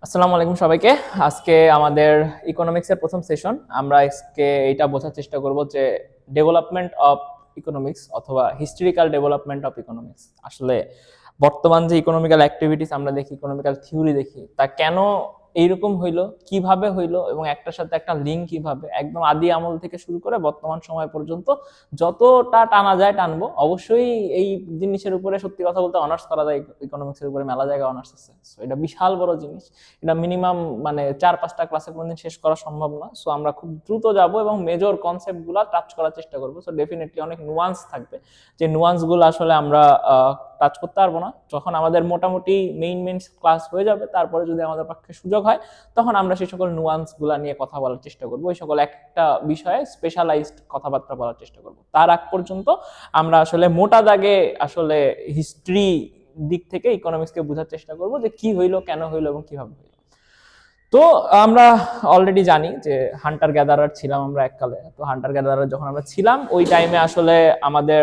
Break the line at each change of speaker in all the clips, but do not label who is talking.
আসসালামু আলাইকুম সবাইকে। আজকে আমাদের ইকোনমিক্সের প্রথম সেশন। আমরা আজকে এইটা বোঝার চেষ্টা করব যে ডেভেলপমেন্ট অফ ইকোনমিক্স অথবা হিস্টোরিক্যাল ডেভেলপমেন্ট অফ ইকোনমিক্স আসলে বর্তমান যে ইকোনমিক্যাল অ্যাক্টিভিটিস আমরা দেখি, ইকোনমিক্যাল থিওরি দেখি, তা কেন এইরকম হইলো, কিভাবে হইলো এবং একটার সাথে একটা লিঙ্ক কিভাবে একদম আদি আমল থেকে শুরু করে বর্তমান সময় পর্যন্ত যতটা টানা যায় টানবো। অবশ্যই এই জিনিসের উপরে সত্যি কথা বলতে অনার্স করা যায়, ইকোনমিক্সের উপরে মেলা জায়গায় অনার্স আছে। সো এটা বিশাল বড় জিনিস, এটা মিনিমাম মানে 4-5টা ক্লাসে কোনোদিন শেষ করা সম্ভব না। সো আমরা খুব দ্রুত যাব এবং মেজর কনসেপ্ট গুলা টাচ করার চেষ্টা করবো। সো ডেফিনেটলি অনেক নুয়ান্স থাকবে, যে নুয়ান্স গুলো আসলে আমরা টাচ করতে পারবো না। যখন আমাদের মোটামুটি মেইন ক্লাস হয়ে যাবে, তারপরে যদি আমাদের পক্ষে সুযোগ হয়, তখন আমরা সেই সকল নুয়ান্স গুলা নিয়ে কথা বলার চেষ্টা করবো, ওই সকল একটা বিষয়ে স্পেশালাইজড কথাবার্তা বলার চেষ্টা করবো। তার আগ পর্যন্ত আমরা আসলে মোটা দাগে আসলে হিস্ট্রি দিক থেকে ইকোনমিক্সকে বোঝার চেষ্টা করব, যে কি হইলো, কেন হইলো এবং কিভাবে হইলো। তো আমরা অলরেডি জানি যে হান্টার গ্যাদারার ছিলাম আমরা এককালে। তো হান্টার গ্যাদারার যখন আমরা ছিলাম, ওই টাইমে আসলে আমাদের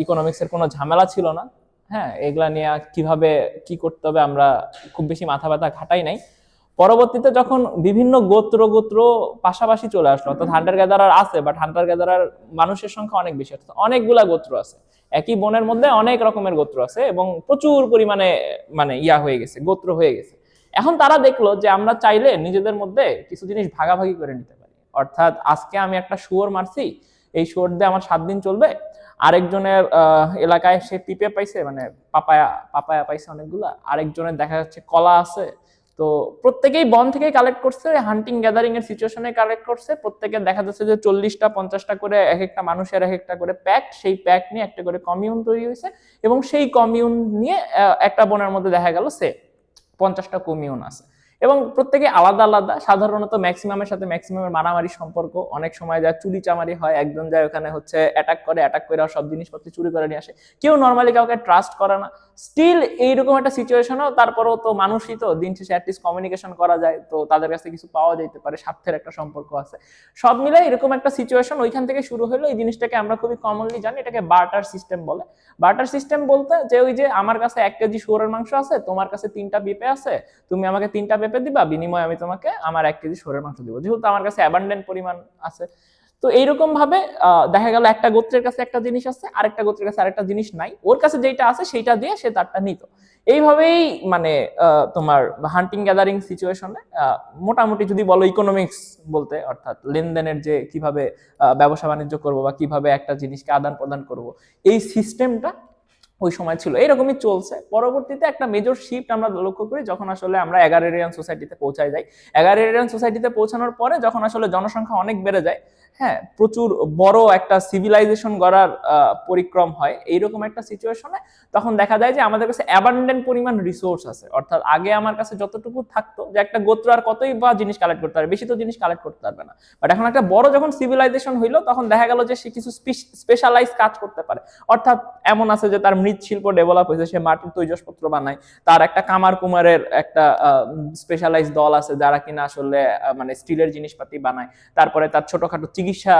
ইকোনমিক্সের কোনো ঝামেলা ছিল না। হ্যাঁ, এগুলা নিয়ে কিভাবে কি করতে হবে আমরা খুব বেশি মাথা ব্যথা ঘাটাই নাই। পরবর্তীতে যখন বিভিন্ন গোত্র গোত্র পাশাপাশি চলে আসলো, অর্থাৎ হান্টার গ্যাদারার আছে, বাট হান্টার গ্যাদারার মানুষের সংখ্যা অনেক বেশি, অর্থাৎ অনেকগুলা গোত্র আছে। একই বনের মধ্যে অনেক রকমের গোত্র আছে এবং প্রচুর পরিমাণে মানে ইয়া হয়ে গেছে, গোত্র হয়ে গেছে। এখন তারা দেখলো যে আমরা চাইলে নিজেদের মধ্যে কিছু জিনিস ভাগাভাগি করে নিতে পারি। অর্থাৎ আজকে আমি একটা শুয়োর মারছি, এই শুয়োর দিয়ে আমার 7 দিন চলবে। আরেকজনের এলাকায় সে পিঁপে পাইছে, মানে পাপায়া পাপায়া পাইছে অনেকগুলা। আরেকজনের দেখা যাচ্ছে কলা আছে। তো প্রত্যেকেই বন থেকে কালেক্ট করছে, হান্টিং গ্যাদারিং এর সিচুয়েশনে কালেক্ট করছে। প্রত্যেকের দেখা যাচ্ছে যে 40টা 50টা করে এক একটা মানুষের এক একটা করে প্যাক, সেই প্যাক নিয়ে একটা করে কমিউন তৈরি হয়েছে এবং সেই কমিউন নিয়ে একটা বনের মধ্যে দেখা গেল সে 50টা কমিউন আছে এবং প্রত্যেকে আলাদা আলাদা। সাধারণত ম্যাক্সিমামের সাথে ম্যাক্সিমামের মারামারি সম্পর্ক, অনেক সময় যা চুরি চামারি হয়, একজন যায় ওখানে হচ্ছে অ্যাটাক করে, অ্যাটাক করে সব জিনিসপত্র চুরি করে নিয়ে আসে। কেউ নর্মালি কাউকে ট্রাস্ট করে না। স্টিল এইরকম একটা সিচুয়েশনও, তারপরেও তো মানুষই তো, দিন শেষে অ্যাটলিস্ট কমিউনিকেশন করা যায়, তো তাদের কাছে কিছু পাওয়া যেতে পারে, স্বার্থের একটা সম্পর্ক আছে। সব মিলে এরকম একটা সিচুয়েশন ওইখান থেকে শুরু হলো। এই জিনিসটাকে আমরা খুবই কমনলি জানি, এটাকে বার্টার সিস্টেম বলে। বার্টার সিস্টেম বলতে যে ওই যে আমার কাছে 1 কেজি শুয়োরের মাংস আছে, তোমার কাছে 3টা পেঁপে আছে, তুমি আমাকে 3টা পেঁপে দিবা, বিনিময়ে আমি তোমাকে আমার 1 কেজি শুয়োরের মাংস দিব, যেহেতু আমার কাছে অ্যাবান্ডেন্ট পরিমাণ আছে। তো এইরকম ভাবে দেখা গেল একটা গোত্রের কাছে একটা জিনিস আছে, আরেকটা গোত্রের কাছে আরেকটা জিনিস নাই, ওর কাছে যেটা আছে সেইটা দিয়ে সে তারটা নিত। এইভাবেই মানে তোমার হান্টিং গ্যাদারিং সিচুয়েশনে মোটামুটি যদি বলো ইকোনমিক্স বলতে, অর্থাৎ লেনদেনের যে কিভাবে ব্যবসা বাণিজ্য করবো বা কিভাবে একটা জিনিসকে আদান প্রদান করবো, এই সিস্টেমটা ওই সময় ছিল। এরকমই চলছে। পরবর্তীতে একটা মেজর শিফট আমরা লক্ষ্য করি যখন আসলে আমরা এগারেরিয়ান সোসাইটিতে পৌঁছায় যাই। এগারেরিয়ান সোসাইটিতে পৌঁছানোর পরে যখন আসলে জনসংখ্যা অনেক বেড়ে যায়, হ্যাঁ, প্রচুর বড় একটা সিভিলাইজেশন গড়ার পরিক্রম হয়, এইরকম একটা সিচুয়েশনে তখন দেখা যায় যে আমাদের কাছে অ্যাবান্ডেন্ট পরিমাণ রিসোর্স আছে। অর্থাৎ আগে আমার কাছে যতটুকু থাকতো, যে একটা গোত্র আর কতই বা জিনিস কালেক্ট করতে পারবে, বেশি তো জিনিস কালেক্ট করতে পারবে না। বাট এখন একটা বড় যখন সিভিলাইজেশন হইলো, তখন দেখা গেল যে সে কিছু স্পেশালাইজ কাজ করতে পারে। অর্থাৎ এমন আছে যে তার মৃৎশিল্প ডেভেলপ হয়েছে, সে মাটির তৈজসপত্র বানায়, তার একটা কামার কুমারের একটা স্পেশালাইজ দল আছে যারা কিনা আসলে মানে স্টিলের জিনিসপাতি বানায়। তারপরে তার ছোটখাটো চিকিৎসা,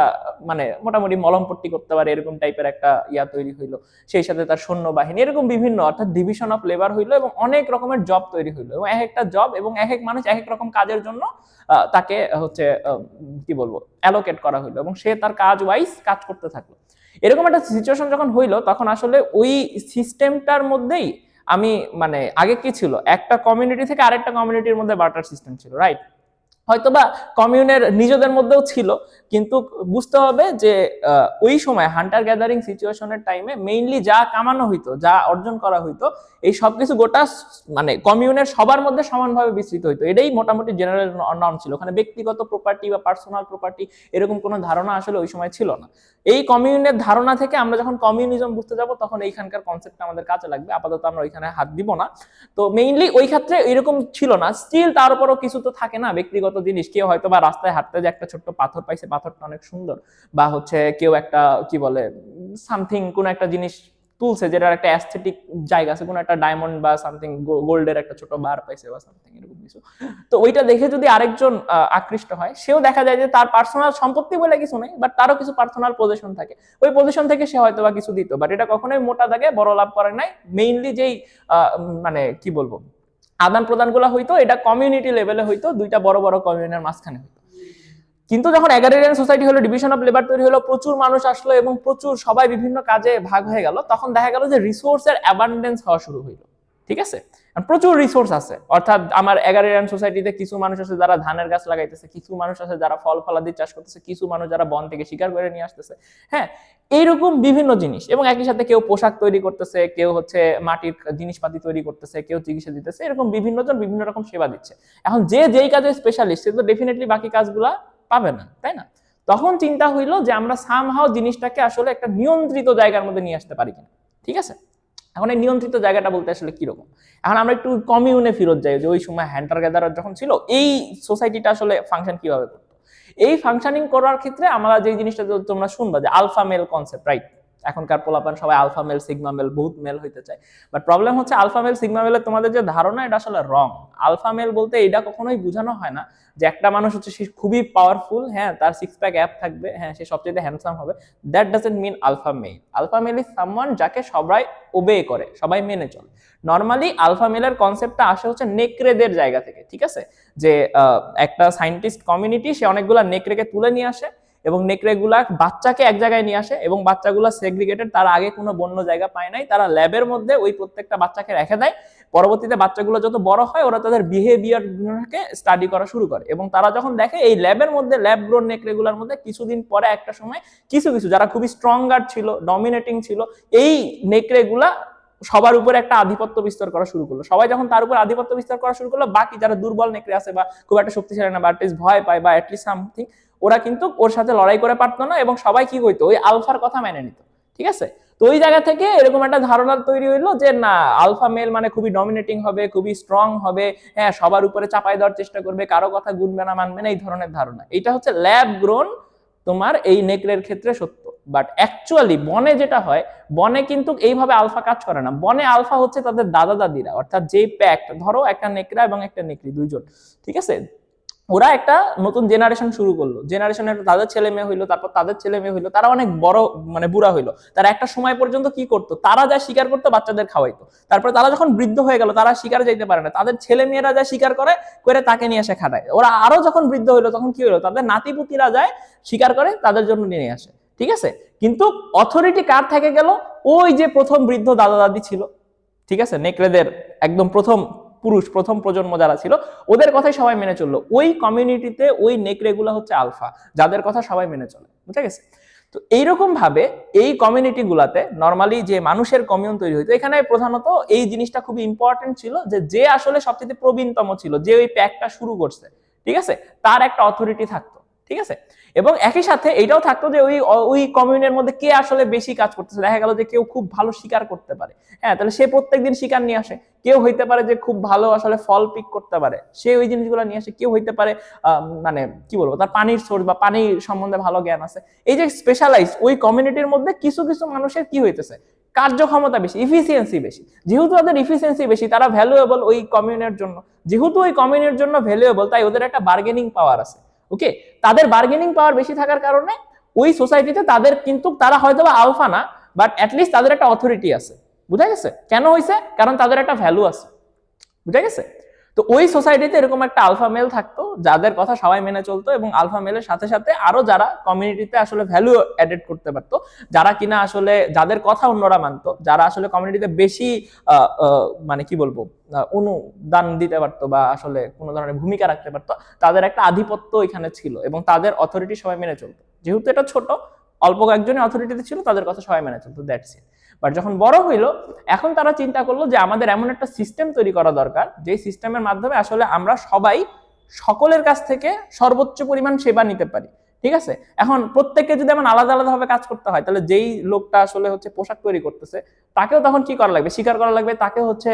মানে মোটামুটি মলমপট্টি করতে পারে, এরকম টাইপের একটা ইয়া তৈরি হইলো। সেই সাথে তার সৈন্যবাহিনী, এরকম বিভিন্ন, অর্থাৎ ডিভিশন অফ লেবার হইলো এবং অনেক রকমের জব তৈরি হইলো। এবং এক একটা জব এবং এক এক মানুষ এক এক রকম কাজের জন্য তাকে হচ্ছে কি বলবো অ্যালোকেট করা হইলো এবং সে তার কাজ ওয়াইজ কাজ করতে থাকলো। এরকম একটা সিচুয়েশন যখন হইলো, তখন আসলে ওই সিস্টেমটার মধ্যেই আমি মানে আগে কি ছিল, একটা কমিউনিটি থেকে আরেকটা কমিউনিটির মধ্যে বার্টার সিস্টেম ছিল, রাইট? হয়তোবা কমিউনের নিজেদের মধ্যেও ছিল, কিন্তু বুঝতে হবে যে ওই সময় হান্টার গ্যাদারিং সিচুয়েশনের টাইমে মেইনলি যা কামানো হইতো, যা অর্জন করা হইতো, এই সবকিছু গোটা মানে কমিউনের সবার মধ্যে সমানভাবে বিস্তৃত হইতো। এটাই মোটামুটি জেনারেল নর্ম ছিল। ওখানে ব্যক্তিগত প্রপার্টি বা পার্সোনাল প্রপার্টি এরকম কোনো ধারণা আসলে ওই সময় ছিল না। এই কমিউনের ধারণা থেকে আমরা যখন কমিউনিজম বুঝতে যাব, তখন এইখানকার কনসেপ্টটা আমাদের কাজে লাগবে। আপাতত আমরা ওইখানে হাত দিব না। তো মেইনলি ওই ক্ষেত্রে এরকম ছিল না। স্টিল তার উপরও কিছু তো থাকে না ব্যক্তিগত জিনিস। কেউ হয়তো বা রাস্তায় হাঁটতে যে একটা ছোট্ট পাথর পাইছে, পাথরটা অনেক সুন্দর, বা হচ্ছে কেউ একটা কি বলে সামথিং কোন একটা জিনিস তুলছে যেটার একটা অ্যাস্থেটিক জায়গা আছে, কোনো একটা ডায়মন্ড বা সামথিং গোল্ডের একটা ছোট বার পাইছে বা সামথিং এরকম কিছু। তো ওইটা দেখে যদি আরেকজন আকৃষ্ট হয়, সেও দেখা যায় যে তার পার্সোনাল সম্পত্তি বলে কিছু নেই, বাট তারও কিছু পার্সোনাল পজিশন থাকে, ওই পজিশন থেকে সে হয়তো বা কিছু দিত। বাট এটা কখনোই মোটা দাগে বড় লাভ করে নাই। মেইনলি যেই মানে কি বলবো আদান প্রদানগুলো হইতো এটা কমিউনিটি লেভেলে হইতো, দুইটা বড় বড় কমিউনের মাঝখানে হইতো। কিন্তু যখন এগ্রারিয়ান সোসাইটি হলো, ডিভিশন অফ লেবার তৈরি হলো, প্রচুর মানুষ আসলো এবং প্রচুর সবাই বিভিন্ন কাজে ভাগ হয়ে গেল, তখন দেখা গেল যে রিসোর্সের অ্যাবান্ডেন্স হওয়া শুরু হইলো। ঠিক আছে, প্রচুর রিসোর্স আছে, অর্থাৎ আমার এগ্রারিয়ান সোসাইটিতে কিছু মানুষ আছে যারা ধানের গাছ লাগাইতেছে, কিছু মানুষ আছে যারা ফল ফলাদি চাষ করতেছে, কিছু মানুষ যারা বন থেকে শিকার করে নিয়ে আসতেছে। হ্যাঁ, এইরকম বিভিন্ন জিনিস, এবং একই সাথে কেউ পোশাক তৈরি করতেছে, কেউ হচ্ছে মাটির জিনিসপাতি তৈরি করতেছে, কেউ চিকিৎসা দিতেছে, এরকম বিভিন্ন জন বিভিন্ন রকম সেবা দিচ্ছে। এখন যে যেই কাজে স্পেশালিস্ট সে তো ডেফিনেটলি বাকি কাজগুলা পাবে না, তাই না? তখন চিন্তা হইলো যে আমরা সামহাও জিনিসটাকে আসলে একটা নিয়ন্ত্রিত জায়গার মধ্যে নিয়ে আসতে পারি কিনা। ঠিক আছে, এখন এই নিয়ন্ত্রিত জায়গাটা বলতে আসলে কিরকম, এখন আমরা একটু কমিউনে ফেরত যাই, যে ওই সময় হ্যান্টার গ্যাদারার যখন ছিল এই সোসাইটিটা আসলে ফাংশন কিভাবে করতো। এই ফাংশনিং করার ক্ষেত্রে আমরা যে জিনিসটা তোমরা শুনবা যে আলফা মেল কনসেপ্ট, রাইট? এখনকার পোলাপান সবাই আলফা মেল সিগমা মেল বহুত মেল হইতে চায়, বাট প্রবলেম হচ্ছে আলফা মেল সিগমা মেলের তোমাদের যে ধারণা এটা আসলে রং। আলফা মেল বলতে এটা কখনোই বোঝানো হয় না যে একটা মানুষ হচ্ছে সে খুবই পাওয়ারফুল, হ্যাঁ, তার সিক্স প্যাক অ্যাপ থাকবে, হ্যাঁ, সে সবচেয়ে হ্যান্ডসাম হবে, that doesn't mean alpha male. Alpha male is someone যাকে সবাই ওবে করে, সবাই মেনে চলে। নর্মালি আলফা মেলের কনসেপ্টটা আসে হচ্ছে নেকড়েদের জায়গা থেকে। ঠিক আছে, যে একটা সায়েন্টিস্ট কমিউনিটি সে অনেকগুলা নেকড়েকে তুলে নিয়ে আসে এবং নেকড়েগুলা বাচ্চাকে এক জায়গায় নিয়ে আসে এবং বাচ্চাগুলা সেগ্রিগেটেড, তার আগে কোনো বন্য জায়গা পায় নাই, তারা ল্যাবের মধ্যে ওই প্রত্যেকটা বাচ্চাকে রেখে দেয়। পরবর্তীতে বাচ্চাগুলো যত বড় হয় ওরা তাদের বিহেভিয়ারকে স্টাডি করা শুরু করে, এবং তারা যখন দেখে এই ল্যাবের মধ্যে, ল্যাব গ্রোন নেকড়েগুলোর মধ্যে কিছুদিন পরে একটা সময় কিছু কিছু যারা খুবই স্ট্রঙ্গার ছিল, ডমিনেটিং ছিল, এই নেকড়েগুলা সবার উপরে একটা আধিপত্য বিস্তার করা শুরু করলো। সবাই যখন তার উপর আধিপত্য বিস্তার করা শুরু করলো, বাকি যারা দুর্বল নেকড়ে আছে বা খুব একটা শক্তিশালী না বা ভয় পায় বা অ্যাটলিস্ট সামথিং, ওরা কিন্তু ওর সাথে লড়াই করে পারতো না এবং সবাই কি হইতো ওই আলফার কথা মেনে নিত। ঠিক আছে, তো ওই জায়গা থেকে এরকম একটা ধারণা তৈরি হইলো যে না, আলফা মেল মানে খুবই ডমিনেটিং হবে, খুবই স্ট্রং হবে, হ্যাঁ, সবার উপরে চাপাই দেওয়ার চেষ্টা করবে, কারো কথা গুনবে না, মানবে না, এই ধরনের ধারণা। এটা হচ্ছে ল্যাব গ্রোন তোমার এই নেকড়ের ক্ষেত্রে সত্য, বাট অ্যাকচুয়ালি বনে যেটা হয়, বনে কিন্তু এইভাবে আলফা কাজ করে না। বনে আলফা হচ্ছে তাদের দাদা দাদিরা, অর্থাৎ যে প্যাক, ধরো একটা নেকড়া এবং একটা নেকড়ি দুইজন, ঠিক আছে, ওরা একটা নতুন জেনারেশন শুরু করলো, জেনারেশনের তাদের ছেলে মেয়ে হইলো, তারপর তাদের ছেলে মেয়ে হইলো, তারা অনেক বড় মানে বুড়া হইলো। তারা একটা সময় পর্যন্ত কি করতো, তারা যা শিকার করতো বাচ্চাদের খাওয়াইতো। তারপরে তারা যখন বৃদ্ধ হয়ে গেল, তারা শিকারে যাইতে পারে না, তাদের ছেলে মেয়েরা যা শিকার করে করে তাকে নিয়ে এসে খাটায়। ওরা আরো যখন বৃদ্ধ হইলো তখন কি হইলো, তাদের নাতিপুতিরা যায় শিকার করে তাদের জন্য নিয়ে আসে। ঠিক আছে, কিন্তু অথরিটি কার থেকে গেল, ওই যে প্রথম বৃদ্ধ দাদা দাদি ছিল, ঠিক আছে, নেকড়েদের একদম প্রথম পুরুষ, প্রথম প্রজন্ম যারা ছিল, ওদের কথাই সবাই মেনে চললো। ওই কমিউনিটিতে ওই নেকড়েগুলো হচ্ছে আলফা, যাদের কথা সবাই মেনে চলে। বুঝা গেছে? তো এইরকম ভাবে এই কমিউনিটি গুলাতে নর্মালি যে মানুষের কমিউন তৈরি হইতো, এখানে প্রধানত এই জিনিসটা খুবই ইম্পর্টেন্ট ছিল যে যে আসলে সবচেয়ে প্রবীণতম ছিল, যে ওই প্যাকটা শুরু করছে, ঠিক আছে, তার একটা অথরিটি থাকতো। ঠিক আছে, এবং একই সাথে এটাও থাকতো যে ওই ওই কমিউনের মধ্যে কে আসলে বেশি কাজ করতেছে। দেখা গেল যে কেউ খুব ভালো শিকার করতে পারে, হ্যাঁ, তাহলে সে প্রত্যেকদিন শিকার নিয়ে আসে। কেউ হইতে পারে যে খুব ভালো আসলে ফল পিক করতে পারে, সে ওই জিনিসগুলো নিয়ে আসে। কেউ হইতে পারে মানে কি বলবো, তার পানির সোর্স বা পানির সম্বন্ধে ভালো জ্ঞান আছে। এই যে স্পেশালাইজ ওই কমিউনিটির মধ্যে কিছু কিছু মানুষের কি হইতেছে, কার্যক্ষমতা বেশি, ইফিসিয়েন্সি বেশি। যেহেতু তাদের ইফিসিয়েন্সি বেশি, তারা ভ্যালুয়েবল ওই কমিউনের জন্য। যেহেতু ওই কমিউনের জন্য ভ্যালুয়েবল, তাই ওদের একটা বার্গেনিং পাওয়ার আছে। ওকে, তাদের বার্গেনিং পাওয়ার বেশি থাকার কারণে ওই সোসাইটিতে তাদের কিন্তু, তারা হয়তো বা আলফা না, বাট অ্যাটলিস্ট তাদের একটা অথরিটি আছে। বুঝা গেছে কেন হয়েছে? কারণ তাদের একটা ভ্যালু আছে। বুঝা গেছে? তো ওই সোসাইটিতে এরকম একটা আলফা মেল থাকতো যাদের কথা সবাই মেনে চলতো, এবং আলফা মেলের সাথে সাথে আরো যারা কমিউনিটিতে আসলে ভ্যালু অ্যাডেড করতে পারতো, যারা কিনা আসলে যাদের কথা অন্যরা মানতো, যারা আসলে কমিউনিটিতে বেশি মানে কি বলবো অনুদান দিতে পারতো বা আসলে কোনো ধরনের ভূমিকা রাখতে পারতো, তাদের একটা আধিপত্য এখানে ছিল এবং তাদের অথরিটি সবাই মেনে চলতো। যেহেতু এটা ছোট, অল্প কয়েকজনই অথরিটিতে ছিল, তাদের কথা সবাই মেনে চলতো, দ্যাটস ইট। বাট যখন বড় হইলো, এখন তারা চিন্তা করলো যে আমাদের এমন একটা সিস্টেম তৈরি করা দরকার, যে সিস্টেমের মাধ্যমে আসলে আমরা সবাই সকলের কাছ থেকে সর্বোচ্চ পরিমাণ সেবা নিতে পারি। ঠিক আছে, এখন প্রত্যেককে যদি এমন আলাদা আলাদা ভাবে কাজ করতে হয়, তাহলে যেই লোকটা আসলে হচ্ছে পোশাক তৈরি করতেছে, তাকেও তখন কি করা লাগবে, শিকার করা লাগবে, তাকে হচ্ছে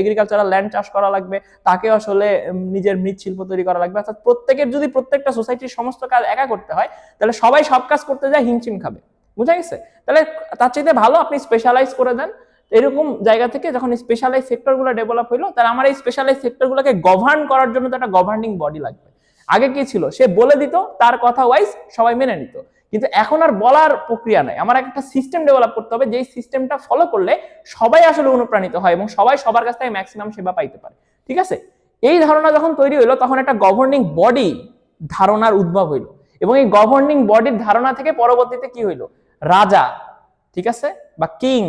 এগ্রিকালচারাল ল্যান্ড চাষ করা লাগবে, তাকে আসলে নিজের মৃৎশিল্প তৈরি করা লাগবে। অর্থাৎ প্রত্যেকের যদি প্রত্যেকটা সোসাইটির সমস্ত কাজ একা করতে হয়, তাহলে সবাই সব কাজ করতে যায়, হিমশিম খাবে। বুঝা গেছে? তাহলে তার চাইতে ভালো আপনি স্পেশালাইজ করে দেন। এরকম জায়গা থেকে যখন স্পেশালাইজ সেক্টরগুলো ডেভেলপ হইলো, তাহলে আমার এই স্পেশালাইজ সেক্টরগুলোকে গভর্ন করার জন্য তো একটা গভর্নিং বডি লাগবে। আগে কি ছিল, সে বলে দিত, তার কথা ওয়াইজ সবাই মেনে নিত, কিন্তু এখন আর বলার প্রক্রিয়া নাই। আমার একটা সিস্টেম ডেভেলপ করতে হবে, যেই সিস্টেমটা ফলো করলে সবাই আসলে অনুপ্রাণিত হয় এবং সবাই সবার কাছ থেকে ম্যাক্সিমাম সেবা পাইতে পারে। ঠিক আছে। এই ধারণা যখন তৈরি হইলো তখন একটা গভর্নিং বডি ধারণার উদ্ভব হইলো, এবং এই গভর্নিং বডির ধারণা থেকে পরবর্তীতে কি হইলো, রাজা, ঠিক আছে, বা কিং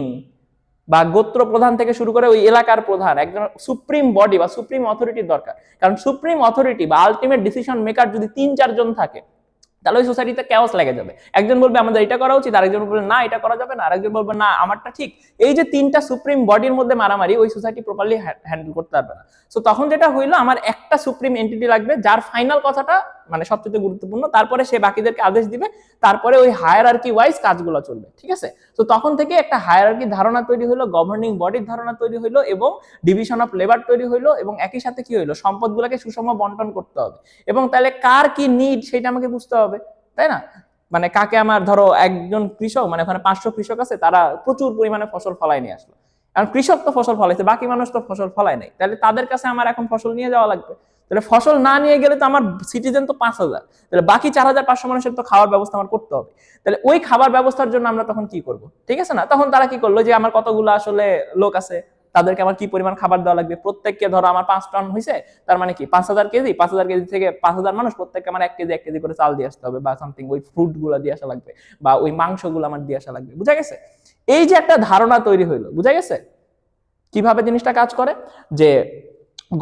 বা গোত্র প্রধান থেকে শুরু করে ওই এলাকার প্রধান, একজন সুপ্রিম বডি বা সুপ্রিম অথরিটির দরকার। কারণ সুপ্রিম অথরিটি বা আলটিমেট ডিসিশন মেকার যদি 3-4 জন থাকে তাহলে ওই সোসাইটিতে ক্যাওস লেগে যাবে। একজন বলবে আমাদের এটা করা উচিত, আরেকজন বলবে না এটা করা যাবে না, আরেকজন বলবে না আমারটা ঠিক। এই যে 3টা সুপ্রিম বডির মধ্যে মারামারি, ওই সোসাইটি প্রপারলি হ্যান্ডেল করতে পারবে না। সো তখন যেটা হইলো, আমার একটা সুপ্রিম এন্টিটি লাগবে যার ফাইনাল কথাটা মানে সবচেয়ে গুরুত্বপূর্ণ, তারপরে সে বাকিদেরকে আদেশ দিবে, তারপরে ওই হায়ারার্কি ওয়াইজ কাজগুলো চলবে, ঠিক আছে। তো তখন থেকে একটা হায়ারার্কি ধারণা তৈরি হলো, গভর্নিং বডির ধারণা তৈরি হলো, এবং ডিভিশন অফ লেবার তৈরি হলো, এবং একই সাথে কি হইলো, সম্পদগুলোকে সুষম বন্টন করতে হবে, এবং তাহলে কার কি নিড সেটা আমাকে বুঝতে হবে, তাই না। মানে কাকে আমার, ধরো একজন কৃষক, মানে ওখানে 500 কৃষক আছে, তারা প্রচুর পরিমাণে ফসল ফলাই নিয়ে আসলো। কারণ কৃষক তো ফসল ফলাইছে, বাকি মানুষ তো ফসল ফলায় নাই, তাহলে তাদের কাছে আমার এখন ফসল নিয়ে যাওয়া লাগবে। তাহলে ফসল না নিয়ে গেলে তো আমার সিটিজেন তো 5,000, তাহলে বাকি 4,500 মানুষের তো খাওয়ার ব্যবস্থা আমার করতে হবে। তাহলে ওই খাবার ব্যবস্থার জন্য আমরা তখন কি করব, ঠিক আছে না। তখন তারা কি করলো, যে আমার কতগুলো আসলে লোক আছে, তাদেরকে আমার কি পরিমাণ খাবার দেওয়া লাগবে, প্রত্যেককে ধরো আমার 5 টন হয়েছে, তার মানে কি 5,000 কেজি, 5,000 কেজি থেকে 5,000 মানুষ, প্রত্যেককে আমার 1 কেজি করে চাল দিয়ে আসতে হবে, বা সামথিং ওই ফ্রুট গুলা দিয়ে আসা লাগবে, বা ওই মাংসগুলো আমার দিয়ে আসা লাগবে। বুঝা গেছে? এই যে একটা ধারণা তৈরি হইলো, বুঝা গেছে কিভাবে জিনিসটা কাজ করে, যে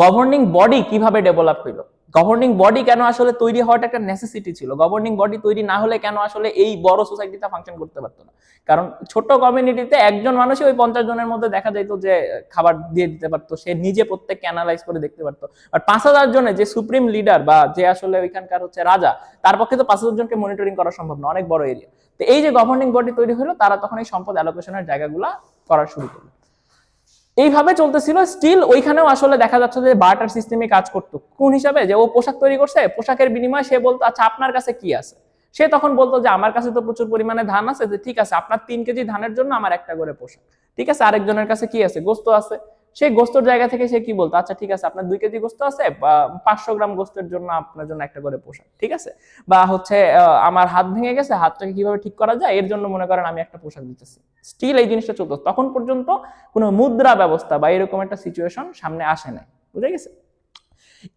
গভর্নিং বডি কিভাবে ডেভেলপ হইলো, গভর্নিং বডি কেন আসলে তৈরি হওয়াটা একটা নেসেসিটি ছিল, গভর্নিং বডি তৈরি না হলে কেন আসলে এই বড় সোসাইটিটা ফাংশন করতে পারতো না। কারণ ছোট কমিউনিটিতে একজন মানুষই ওই 50 জনের মধ্যে দেখা যেত যে খাবার দিয়ে দিতে পারতো, সে নিজে প্রত্যেককে অ্যানালাইজ করে দেখতে পারতো। আর 5,000 জনে যে সুপ্রিম লিডার বা যে আসলে ওইখানকার হচ্ছে রাজা, তার পক্ষে তো 5,000 জনকে মনিটরিং করা সম্ভব না, অনেক বড় এরিয়া। তো এই যে গভর্নিং বডি তৈরি হলো, তারা তখন এই সম্পদ অ্যালোকেশনের জায়গাগুলা করা শুরু করলো। এইভাবে চলতেছিল, স্টিল ওইখানেও আসলে দেখা যাচ্ছে যে বার্টার সিস্টেমে কাজ করতো। কোন হিসাবে, যে ও পোশাক তৈরি করছে, পোশাকের বিনিময়ে সে বলতো আচ্ছা আপনার কাছে কি আছে, সে তখন বলতো যে আমার কাছে তো প্রচুর পরিমাণে ধান আছে, যে ঠিক আছে আপনার 3 কেজি ধানের জন্য আমার একটা করে পোশাক, ঠিক আছে। আরেকজনের কাছে কি আছে, গোস্ত আছে, সেই গোস্তর জায়গা থেকে সে কি বলতো, আচ্ছা ঠিক আছে আপনার 2 কেজি গোস্ত আছে, 500 গ্রাম গোস্তের জন্য আপনার জন্য একটা করে পোশাক, ঠিক আছে। বা হচ্ছে আমার হাত ভেঙে গেছে, হাতটাকে কিভাবে ঠিক করা যায় এর জন্য মনে করেন আমি একটা পোশাক দিতেছি। স্টিল এই জিনিসটা চলতো, তখন পর্যন্ত কোনো মুদ্রা ব্যবস্থা বা এরকম একটা সিচুয়েশন সামনে আসে নাই, বুঝে গেছে।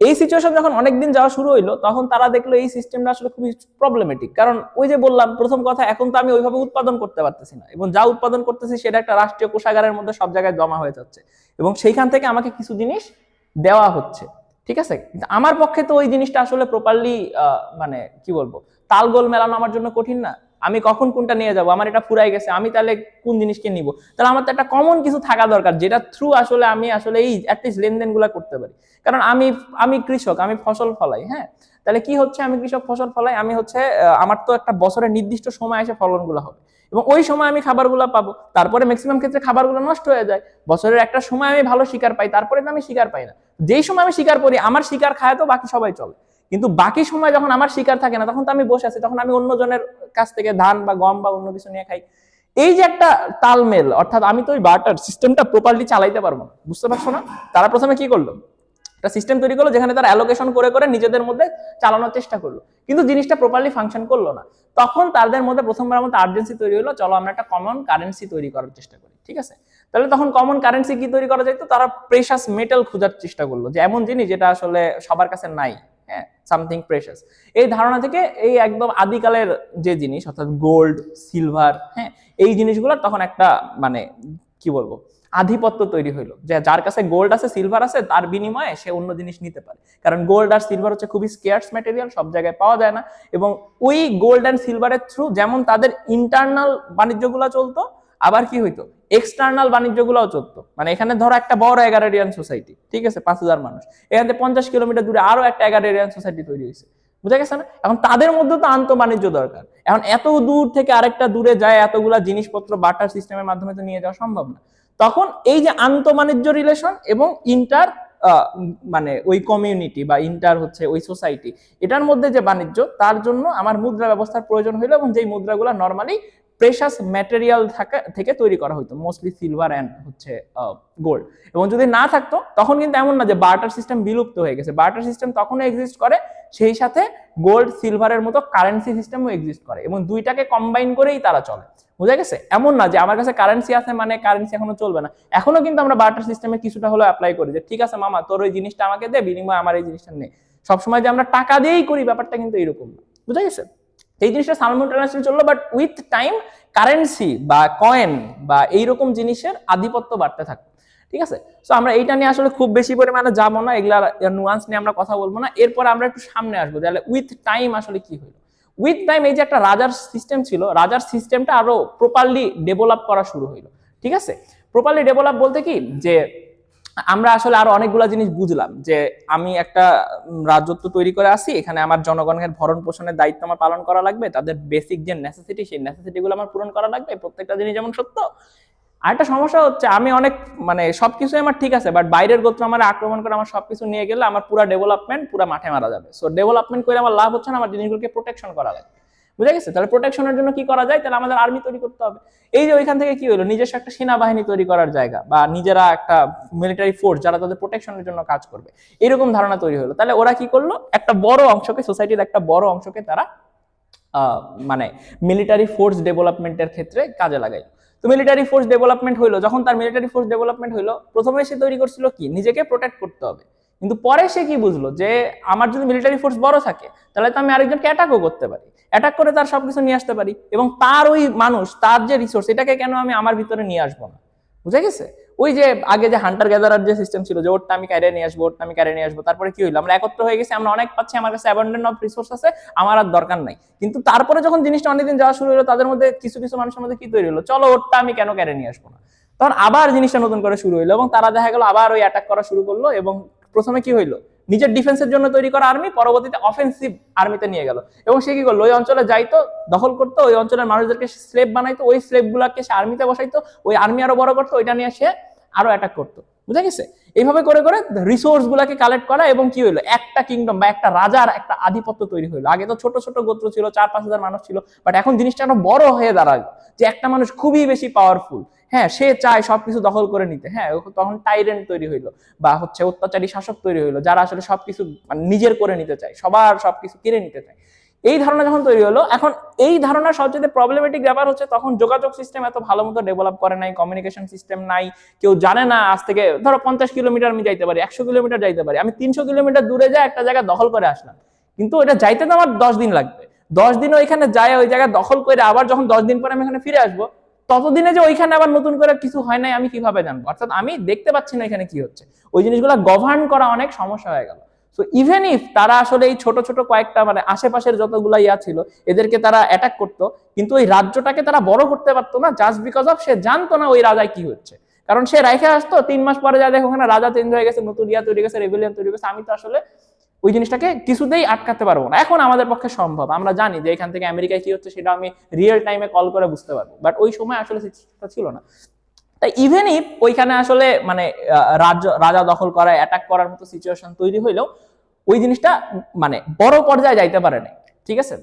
এই সিচুয়েশন যখন অনেকদিন যাওয়া শুরু হইলো, তখন তারা দেখলো এই সিস্টেমটা আসলে খুবই প্রবলেমেটিক। কারণ ওই যে বললাম প্রথম কথা, এখন তো আমি ওইভাবে উৎপাদন করতে পারতেছি না, এবং যা উৎপাদন করতেছি সেটা একটা রাষ্ট্রীয় কোষাগারের মধ্যে সব জায়গায় জমা হয়ে যাচ্ছে, এবং সেইখান থেকে আমাকে কিছু জিনিস দেওয়া হচ্ছে, ঠিক আছে। কিন্তু আমার পক্ষে তো ওই জিনিসটা আসলে প্রপারলি মানে কি বলবো, তালগোল মেলানো আমার জন্য কঠিন না। আমি কখন কোনটা নিয়ে যাব, আমার এটা ফুরাই গেছে, আমি তাহলে কোন জিনিসকে নিব, তাহলে আমার তো একটা কমন কিছু থাকা দরকার, যেটা থ্রু আসলে আমি আসলে এই অ্যাটলিস্ট লেনদেনগুলো করতে পারি। কারণ আমি আমি কৃষক, আমি ফসল ফলাই, হ্যাঁ, তাহলে কি হচ্ছে, আমি কৃষক ফসল ফলাই, আমি হচ্ছে আমার তো একটা বছরের নির্দিষ্ট সময় এসে ফলনগুলো হবে, এবং ওই সময় আমি খাবারগুলো পাবো, তারপরে ম্যাক্সিমাম ক্ষেত্রে খাবারগুলো নষ্ট হয়ে যায়। বছরের একটা সময় আমি ভালো শিকার পাই, তারপরে তো আমি শিকার পাই না। যেই সময় আমি শিকার করি, আমার শিকার খায় তো বাকি সবাই চলে, কিন্তু বাকি সময় যখন আমার শিকার থাকে না, তখন তো আমি বসে আছি, তখন আমি অন্যজনের কাছ থেকে ধান বা গম বা অন্য কিছু নিয়ে খাই। এই যে একটা তালমেল, অর্থাৎ আমি তো ওই বার্টার সিস্টেমটা প্রপারলি চালাইতে পারবো না, বুঝতে পারছো না। তারা প্রথমে কি করলো, একটা সিস্টেম তৈরি করলো যেখানে তারা অ্যালোকেশন করে করে নিজেদের মধ্যে চালানোর চেষ্টা করলো, কিন্তু জিনিসটা প্রপারলি ফাংশন করলো না। তখন তাদের মধ্যে প্রথমবার মতো আর্জেন্সি তৈরি হলো, চলো আমরা একটা কমন কারেন্সি তৈরি করার চেষ্টা করি, ঠিক আছে। তাহলে তখন কমন কারেন্সি কি তৈরি করা যায়, তো তারা প্রেশাস মেটাল খোঁজার চেষ্টা করলো, যে এমন জিনিস যেটা আসলে সবার কাছে নাই, হ্যাঁ, সামথিং প্রেশাস। এই ধারণা থেকে এই একদম আদিকালের যে জিনিস, অর্থাৎ গোল্ড, সিলভার, হ্যাঁ, এই জিনিসগুলোর তখন একটা মানে কি বলবো আধিপত্য তৈরি হইলো, যে যার কাছে গোল্ড আছে, সিলভার আছে, তার বিনিময়ে সে অন্য জিনিস নিতে পারে। কারণ গোল্ড আর সিলভার হচ্ছে খুবই স্কেয়ার্স ম্যাটেরিয়াল, সব জায়গায় পাওয়া যায় না, এবং ওই গোল্ড অ্যান্ড সিলভারের থ্রু যেমন তাদের ইন্টারনাল বাণিজ্যগুলো চলতো, আবার কি হইতো, এক্সটার্নাল বাণিজ্যগুলোও চলতো। মানে এখানে ধরো একটা বড় এগারেরিয়ান সোসাইটি, ঠিক আছে, 5,000 মানুষ, এখান থেকে 50 কিলোমিটার দূরে আরো একটা এগারেরিয়ান সোসাইটি তৈরি হয়েছে, বুঝা গেছে না। এখন তাদের মধ্যে তো আন্তঃ বাণিজ্য দরকার, এখন এত দূর থেকে আরেকটা দূরে যায় এতগুলা জিনিসপত্র বার্টার সিস্টেমের মাধ্যমে তো নিয়ে যাওয়া সম্ভব না। তখন এই যে আন্তঃবাণিজ্য রিলেশন এবং ইন্টার মানে ওই কমিউনিটি বা ইন্টার হচ্ছে ওই সোসাইটি, এটার মধ্যে যে বাণিজ্য, তার জন্য আমার মুদ্রা ব্যবস্থার প্রয়োজন হইলো, এবং যেই মুদ্রাগুলো নর্মালি প্রেশাস ম্যাটেরিয়াল থেকে তৈরি করা হতো, মোস্টলি সিলভার অ্যান্ড হচ্ছে গোল্ড। এবং যদি না থাকতো তখন কিন্তু এমন না যে বার্টার সিস্টেম বিলুপ্ত হয়ে গেছে, বার্টার সিস্টেম তখনও এক্সিস্ট করে, সেই সাথে গোল্ড সিলভারের মতো কারেন্সি সিস্টেমও এক্সিস্ট করে, এবং দুইটাকে কম্বাইন করেই তারা চলে। বুঝা গেছে? এমন না যে আমার কাছে কারেন্সি আছে মানে কারেন্সি এখনো চলবে না, এখনো কিন্তু আমরা বার্টার সিস্টেমে কিছুটা হলো অ্যাপ্লাই করি, যে ঠিক আছে মামা তোর ওই জিনিসটা আমাকে দে, বিনিময়ে আমার এই জিনিসটা নেই। সবসময় যে আমরা টাকা দিয়েই করি ব্যাপারটা কিন্তু এরকম না। বুঝা গেছে? এই জিনিসটা সাইমultaneously চললো, বাট উইথ টাইম কারেন্সি বা কয়েন বা এইরকম জিনিসের আধিপত্য বাড়তে থাকে। ঠিক আছে? সো আমরা এইটা নিয়ে আসলে খুব বেশি পরিমাণে যাবো না, এগুলা নুয়ান্স নিয়ে আমরা কথা বলবো না। এরপর আমরা একটু সামনে আসবো, তাহলে উইথ টাইম আসলে কি হলো। উইথ টাইম এই যে একটা রাজার সিস্টেম ছিল, রাজার সিস্টেমটা আরো প্রপারলি ডেভেলপ করা শুরু হইলো। ঠিক আছে? প্রপারলি ডেভেলপ বলতে কি, যে আমরা আসলে আরো অনেকগুলা জিনিস বুঝলাম, যে আমি একটা রাজত্ব তৈরি করে আসি, এখানে আমার জনগণের ভরণ পোষণের দায়িত্ব আমার পালন করা লাগবে, তাদের বেসিক যে নেসেসিটি সেই নেসেসিটি গুলো আমার পূরণ করা লাগবে, প্রত্যেকটা জিনিস যেমন সত্য। আরেকটা সমস্যা হচ্ছে আমি অনেক মানে সবকিছু আমার ঠিক আছে, বাট বাইরের গোত্র আমার আক্রমণ করে আমার সবকিছু নিয়ে গেলে আমার পুরো ডেভেলপমেন্ট পুরো মাঠে মারা যাবে। সো ডেভেলপমেন্ট করে আমার লাভ হচ্ছে না, আমার জিনিসগুলোকে প্রোটেকশন করা লাগবে। বুঝা গেছে? তাহলে প্রোটেকশনের জন্য কি করা যায়, তাহলে আমাদের আর্মি তৈরি করতে হবে। এই যে ওইখান থেকে কি হলো, নিজস্ব একটা সেনাবাহিনী তৈরি করার জায়গা, বা নিজেরা একটা মিলিটারি ফোর্স যারা তাদের প্রোটেকশনের জন্য কাজ করবে, এরকম ধারণা তৈরি হলো। তাহলে ওরা কি করলো, একটা বড় অংশকে, সোসাইটির একটা বড় অংশকে তারা মানে মিলিটারি ফোর্স ডেভেলপমেন্টের ক্ষেত্রে কাজে লাগাই। তো মিলিটারি ফোর্স ডেভেলপমেন্ট হইলো, যখন তার মিলিটারি ফোর্স ডেভেলপমেন্ট হইলো, প্রথমে সে তৈরি করছিল কি, নিজেকে প্রোটেক্ট করতে হবে। কিন্তু পরে সে কি বুঝলো, যে আমার যদি মিলিটারি ফোর্স বড় থাকে তাহলে তো আমি আরেকজনকে অ্যাটাকও করতে পারি, অ্যাটাক করে তার সবকিছু নিয়ে আসতে পারি, এবং তার ওই মানুষ, তার যে রিসোর্স, এটাকে কেন আমি আমার ভিতরে নিয়ে আসবো না। বুঝা গেছে? ওই যে আগে যে হান্টার গ্যাদারার যে সিস্টেম ছিল, যে ওরটা আমি ক্যারিয়ে নিয়ে আসবো, ওরটা আমি ক্যারিয়ে নিয়ে আসবো, তারপরে কি হইলো, আমরা একত্র হয়ে গেছি, আমরা অনেক পাচ্ছি, আমার কাছে অ্যাবান্ডেন্ট অফ রিসোর্স আছে, আমার আর দরকার নাই। কিন্তু তারপরে যখন জিনিসটা অনেকদিন যাওয়া শুরু হলো, তাদের মধ্যে কিছু কিছু মানুষের মধ্যে কি তৈরি হলো, চলো ওরটা আমি কেন ক্যারিয়ে নিয়ে আসবো না, তখন আবার জিনিসটা নতুন করে শুরু হইলো, এবং তারা দেখা গেল আবার ওই অ্যাটাক করা শুরু করলো, এবং প্রথমে কি হইলো, নিজের ডিফেন্সের জন্য তৈরি করা আর্মি পরবর্তীতে অফেন্সিভ আর্মিতে নিয়ে গেল, এবং সে কি করলো, ওই অঞ্চলে যাইতো, দখল করতো, ওই অঞ্চলের মানুষদেরকে স্লেভ বানাইতো, ওই স্লেভ গুলাকে সে আর্মিতে বসাইতো, ওই আর্মি আরো বড় করতো, ওইটা নিয়ে সে আরো অ্যাটাক করতো। বুঝা গেছে? এইভাবে করে করে রিসোর্স গুলাকে কালেক্ট করা, এবং কি হইলো, একটা কিংডম বা একটা রাজার একটা আধিপত্য তৈরি হইলো। আগে তো ছোট ছোট গোত্র ছিল, 4-5 হাজার মানুষ ছিল, বাট এখন জিনিসটা আরো বড় হয়ে দাঁড়ালো, যে একটা মানুষ খুবই বেশি পাওয়ারফুল, হ্যাঁ, সে চায় সবকিছু দখল করে নিতে। হ্যাঁ, তখন টাইরেন্ট তৈরি হইলো, বা হচ্ছে অত্যাচারী শাসক তৈরি হইলো, যারা আসলে সবকিছু মানে নিজের করে নিতে চায়, সবার সবকিছু কেড়ে নিতে চায়। এই ধারণা যখন তৈরি হলো, এখন এই ধারণা সবচেয়ে প্রবলেমেটিক ব্যাপার হচ্ছে, তখন যোগাযোগ সিস্টেম এত ভালো মতো ডেভেলপ করে নাই, কমিউনিকেশন সিস্টেম নাই, কেউ জানে না আজ থেকে ধরো 50 কিলোমিটার আমি যাইতে পারি, 100 কিলোমিটার যাইতে পারি, আমি 300 কিলোমিটার দূরে যাই একটা জায়গা দখল করে আসলাম, কিন্তু এটা যাইতে তো আমার 10 দিন লাগবে, 10 দিন ওইখানে যায় ওই জায়গা দখল করে আবার যখন 10 দিন পরে আমি এখানে ফিরে আসবো, ততদিনে যে ওইখানে আবার নতুন করে কিছু হয় নাই আমি কিভাবে জানবো, অর্থাৎ আমি দেখতে পাচ্ছি না এখানে কি হচ্ছে, ওই জিনিসগুলো গভর্ন করা অনেক সমস্যা হয়ে গেল। সো ইভেন ইফ তারা আসলে এই ছোট ছোট কয়েকটা মানে আশেপাশের যতগুলা ইয়া ছিল এদেরকে তারা অ্যাটাক করতো, কিন্তু ওই রাজ্যটাকে তারা বড় করতে পারতো না, জাস্ট বিকজ অফ সে জানতো না ওই রাজায় কি হচ্ছে। কারণ সে রাইখে আসতো, 3 মাস পরে যা দেখো ওখানে রাজা চেঞ্জ হয়ে গেছে, নতুন ইয়া তৈরি গেছে, রেভিলিয়ন তৈরি গেছে, আমি তো আসলে ওই জিনিসটাকে কিছুতেই আটকাতে পারবো না। এখন আমাদের পক্ষে সম্ভব, আমরা জানি যে এখান থেকে আমেরিকায় কি হচ্ছে সেটা আমি রিয়েল টাইমে কল করে বুঝতে পারবো, বাট ওই সময় আসলে সেটা ছিল না। তাই ইভেন ইফ ওইখানে আসলে মানে রাজা দখল করা, অ্যাটাক করার মতো সিচুয়েশন তৈরি হইলেও ওই জিনিসটা মানে বড় পর্যায়ে যাইতে পারে না। ঠিক আছে?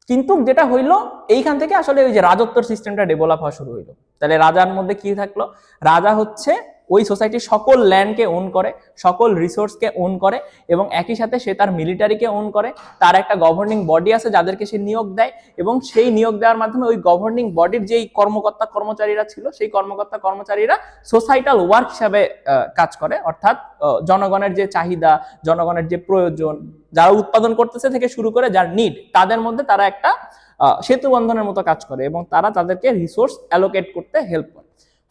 কিন্তু যেটা হইলো, এইখান থেকে আসলে ওই যে রাজত্বর সিস্টেমটা ডেভেলপ হওয়া শুরু হইলো। তাহলে রাজার মধ্যে কি থাকলো, রাজা হচ্ছে ওই সোসাইটির সকল ল্যান্ডকে ওন করে, সকল রিসোর্সকে ওন করে, এবং একই সাথে সে তার মিলিটারিকে ওন করে, তার একটা গভর্নিং বডি আছে যাদেরকে সে নিয়োগ দেয়, এবং সেই নিয়োগ দেওয়ার মাধ্যমে ওই গভর্নিং বডির যেই কর্মকর্তা কর্মচারীরা ছিল সেই কর্মকর্তা কর্মচারীরা সোসাইটাল ওয়ার্ক হিসাবে কাজ করে, অর্থাৎ জনগণের যে চাহিদা, জনগণের যে প্রয়োজন, যারা উৎপাদন করতেছে থেকে শুরু করে যার নিড, তাদের মধ্যে তারা একটা সেতু বন্ধনের মতো কাজ করে, এবং তারা তাদেরকে রিসোর্স অ্যালোকেট করতে হেল্প করে।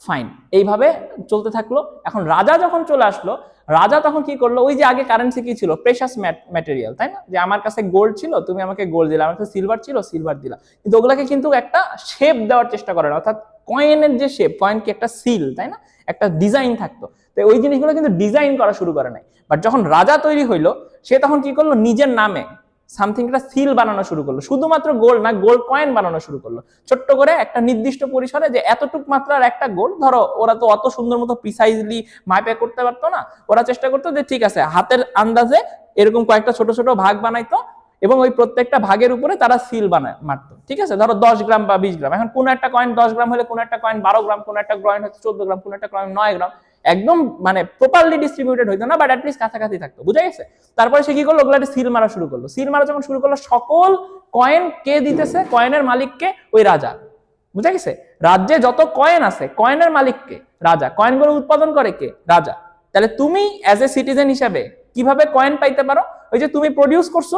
ফাইন, এইভাবে চলতে থাকলো। এখন রাজা যখন চলে আসলো, রাজা তখন কি করলো, ওই যে আগে কারেন্সি কি ছিল, প্রেশাস ম্যাটেরিয়াল, তাই না, যে আমার কাছে গোল্ড ছিল, তুমি আমাকে গোল্ড দিলা, আমার কাছে সিলভার ছিল, সিলভার দিলা, কিন্তু ওগুলাকে কিন্তু একটা শেপ দেওয়ার চেষ্টা করে না, অর্থাৎ কয়েনের যে শেপ, কয়েন কি একটা সিল, তাই না, একটা ডিজাইন থাকতো, তো ওই জিনিসগুলো কিন্তু ডিজাইন করা শুরু করে নাই। বাট যখন রাজা তৈরি হইলো, সে তখন কি করলো, নিজের নামে সামথিং একটা সিল বানানো শুরু করলো, শুধুমাত্র গোল্ড না, গোল্ড কয়েন বানানো শুরু করলো, ছোট্ট করে একটা নির্দিষ্ট পরিসরে, যে এতটুক মাত্রার একটা গোল্ড, ধরো ওরা তো অত সুন্দর মতো প্রিসাইজলি মাপে করতে পারতো না, ওরা চেষ্টা করতো যে ঠিক আছে হাতের আন্দাজে এরকম কয়েকটা ছোট ছোট ভাগ বানাইতো, এবং ওই প্রত্যেকটা ভাগের উপরে তারা সিল বানায় মারতো, ঠিক আছে? ধরো 10 গ্রাম বা 20 গ্রাম। এখন কোন একটা কয়েন 10 গ্রাম হলে কোন একটা কয়েন 12 গ্রাম, কোন একটা কয়েন হচ্ছে 14 গ্রাম, কোন একটা কয়েন 9 গ্রাম, একদম মানে প্রপারলি ডিস্ট্রিবিউটেড হইতো না, বাট অ্যাটলিস্ট কাছাকাছি থাকতো, বুঝা গেছে? তারপরে সে কি করলো, ওগুলাতে সিল মারা শুরু করলো। সিল মারা যখন শুরু করলো, সকল কয়েন কে দিতেছে, কয়েনের মালিককে ওই রাজা, বুঝা গেছে? রাজ্যে যত কয়েন আছে কয়েনের মালিককে রাজা, কয়েনগুলো উৎপাদন করে কে, রাজা। তাহলে তুমি অ্যাজ এ সিটিজেন হিসাবে কিভাবে কয়েন পাইতে পারো? ওই যে তুমি প্রডিউস করছো,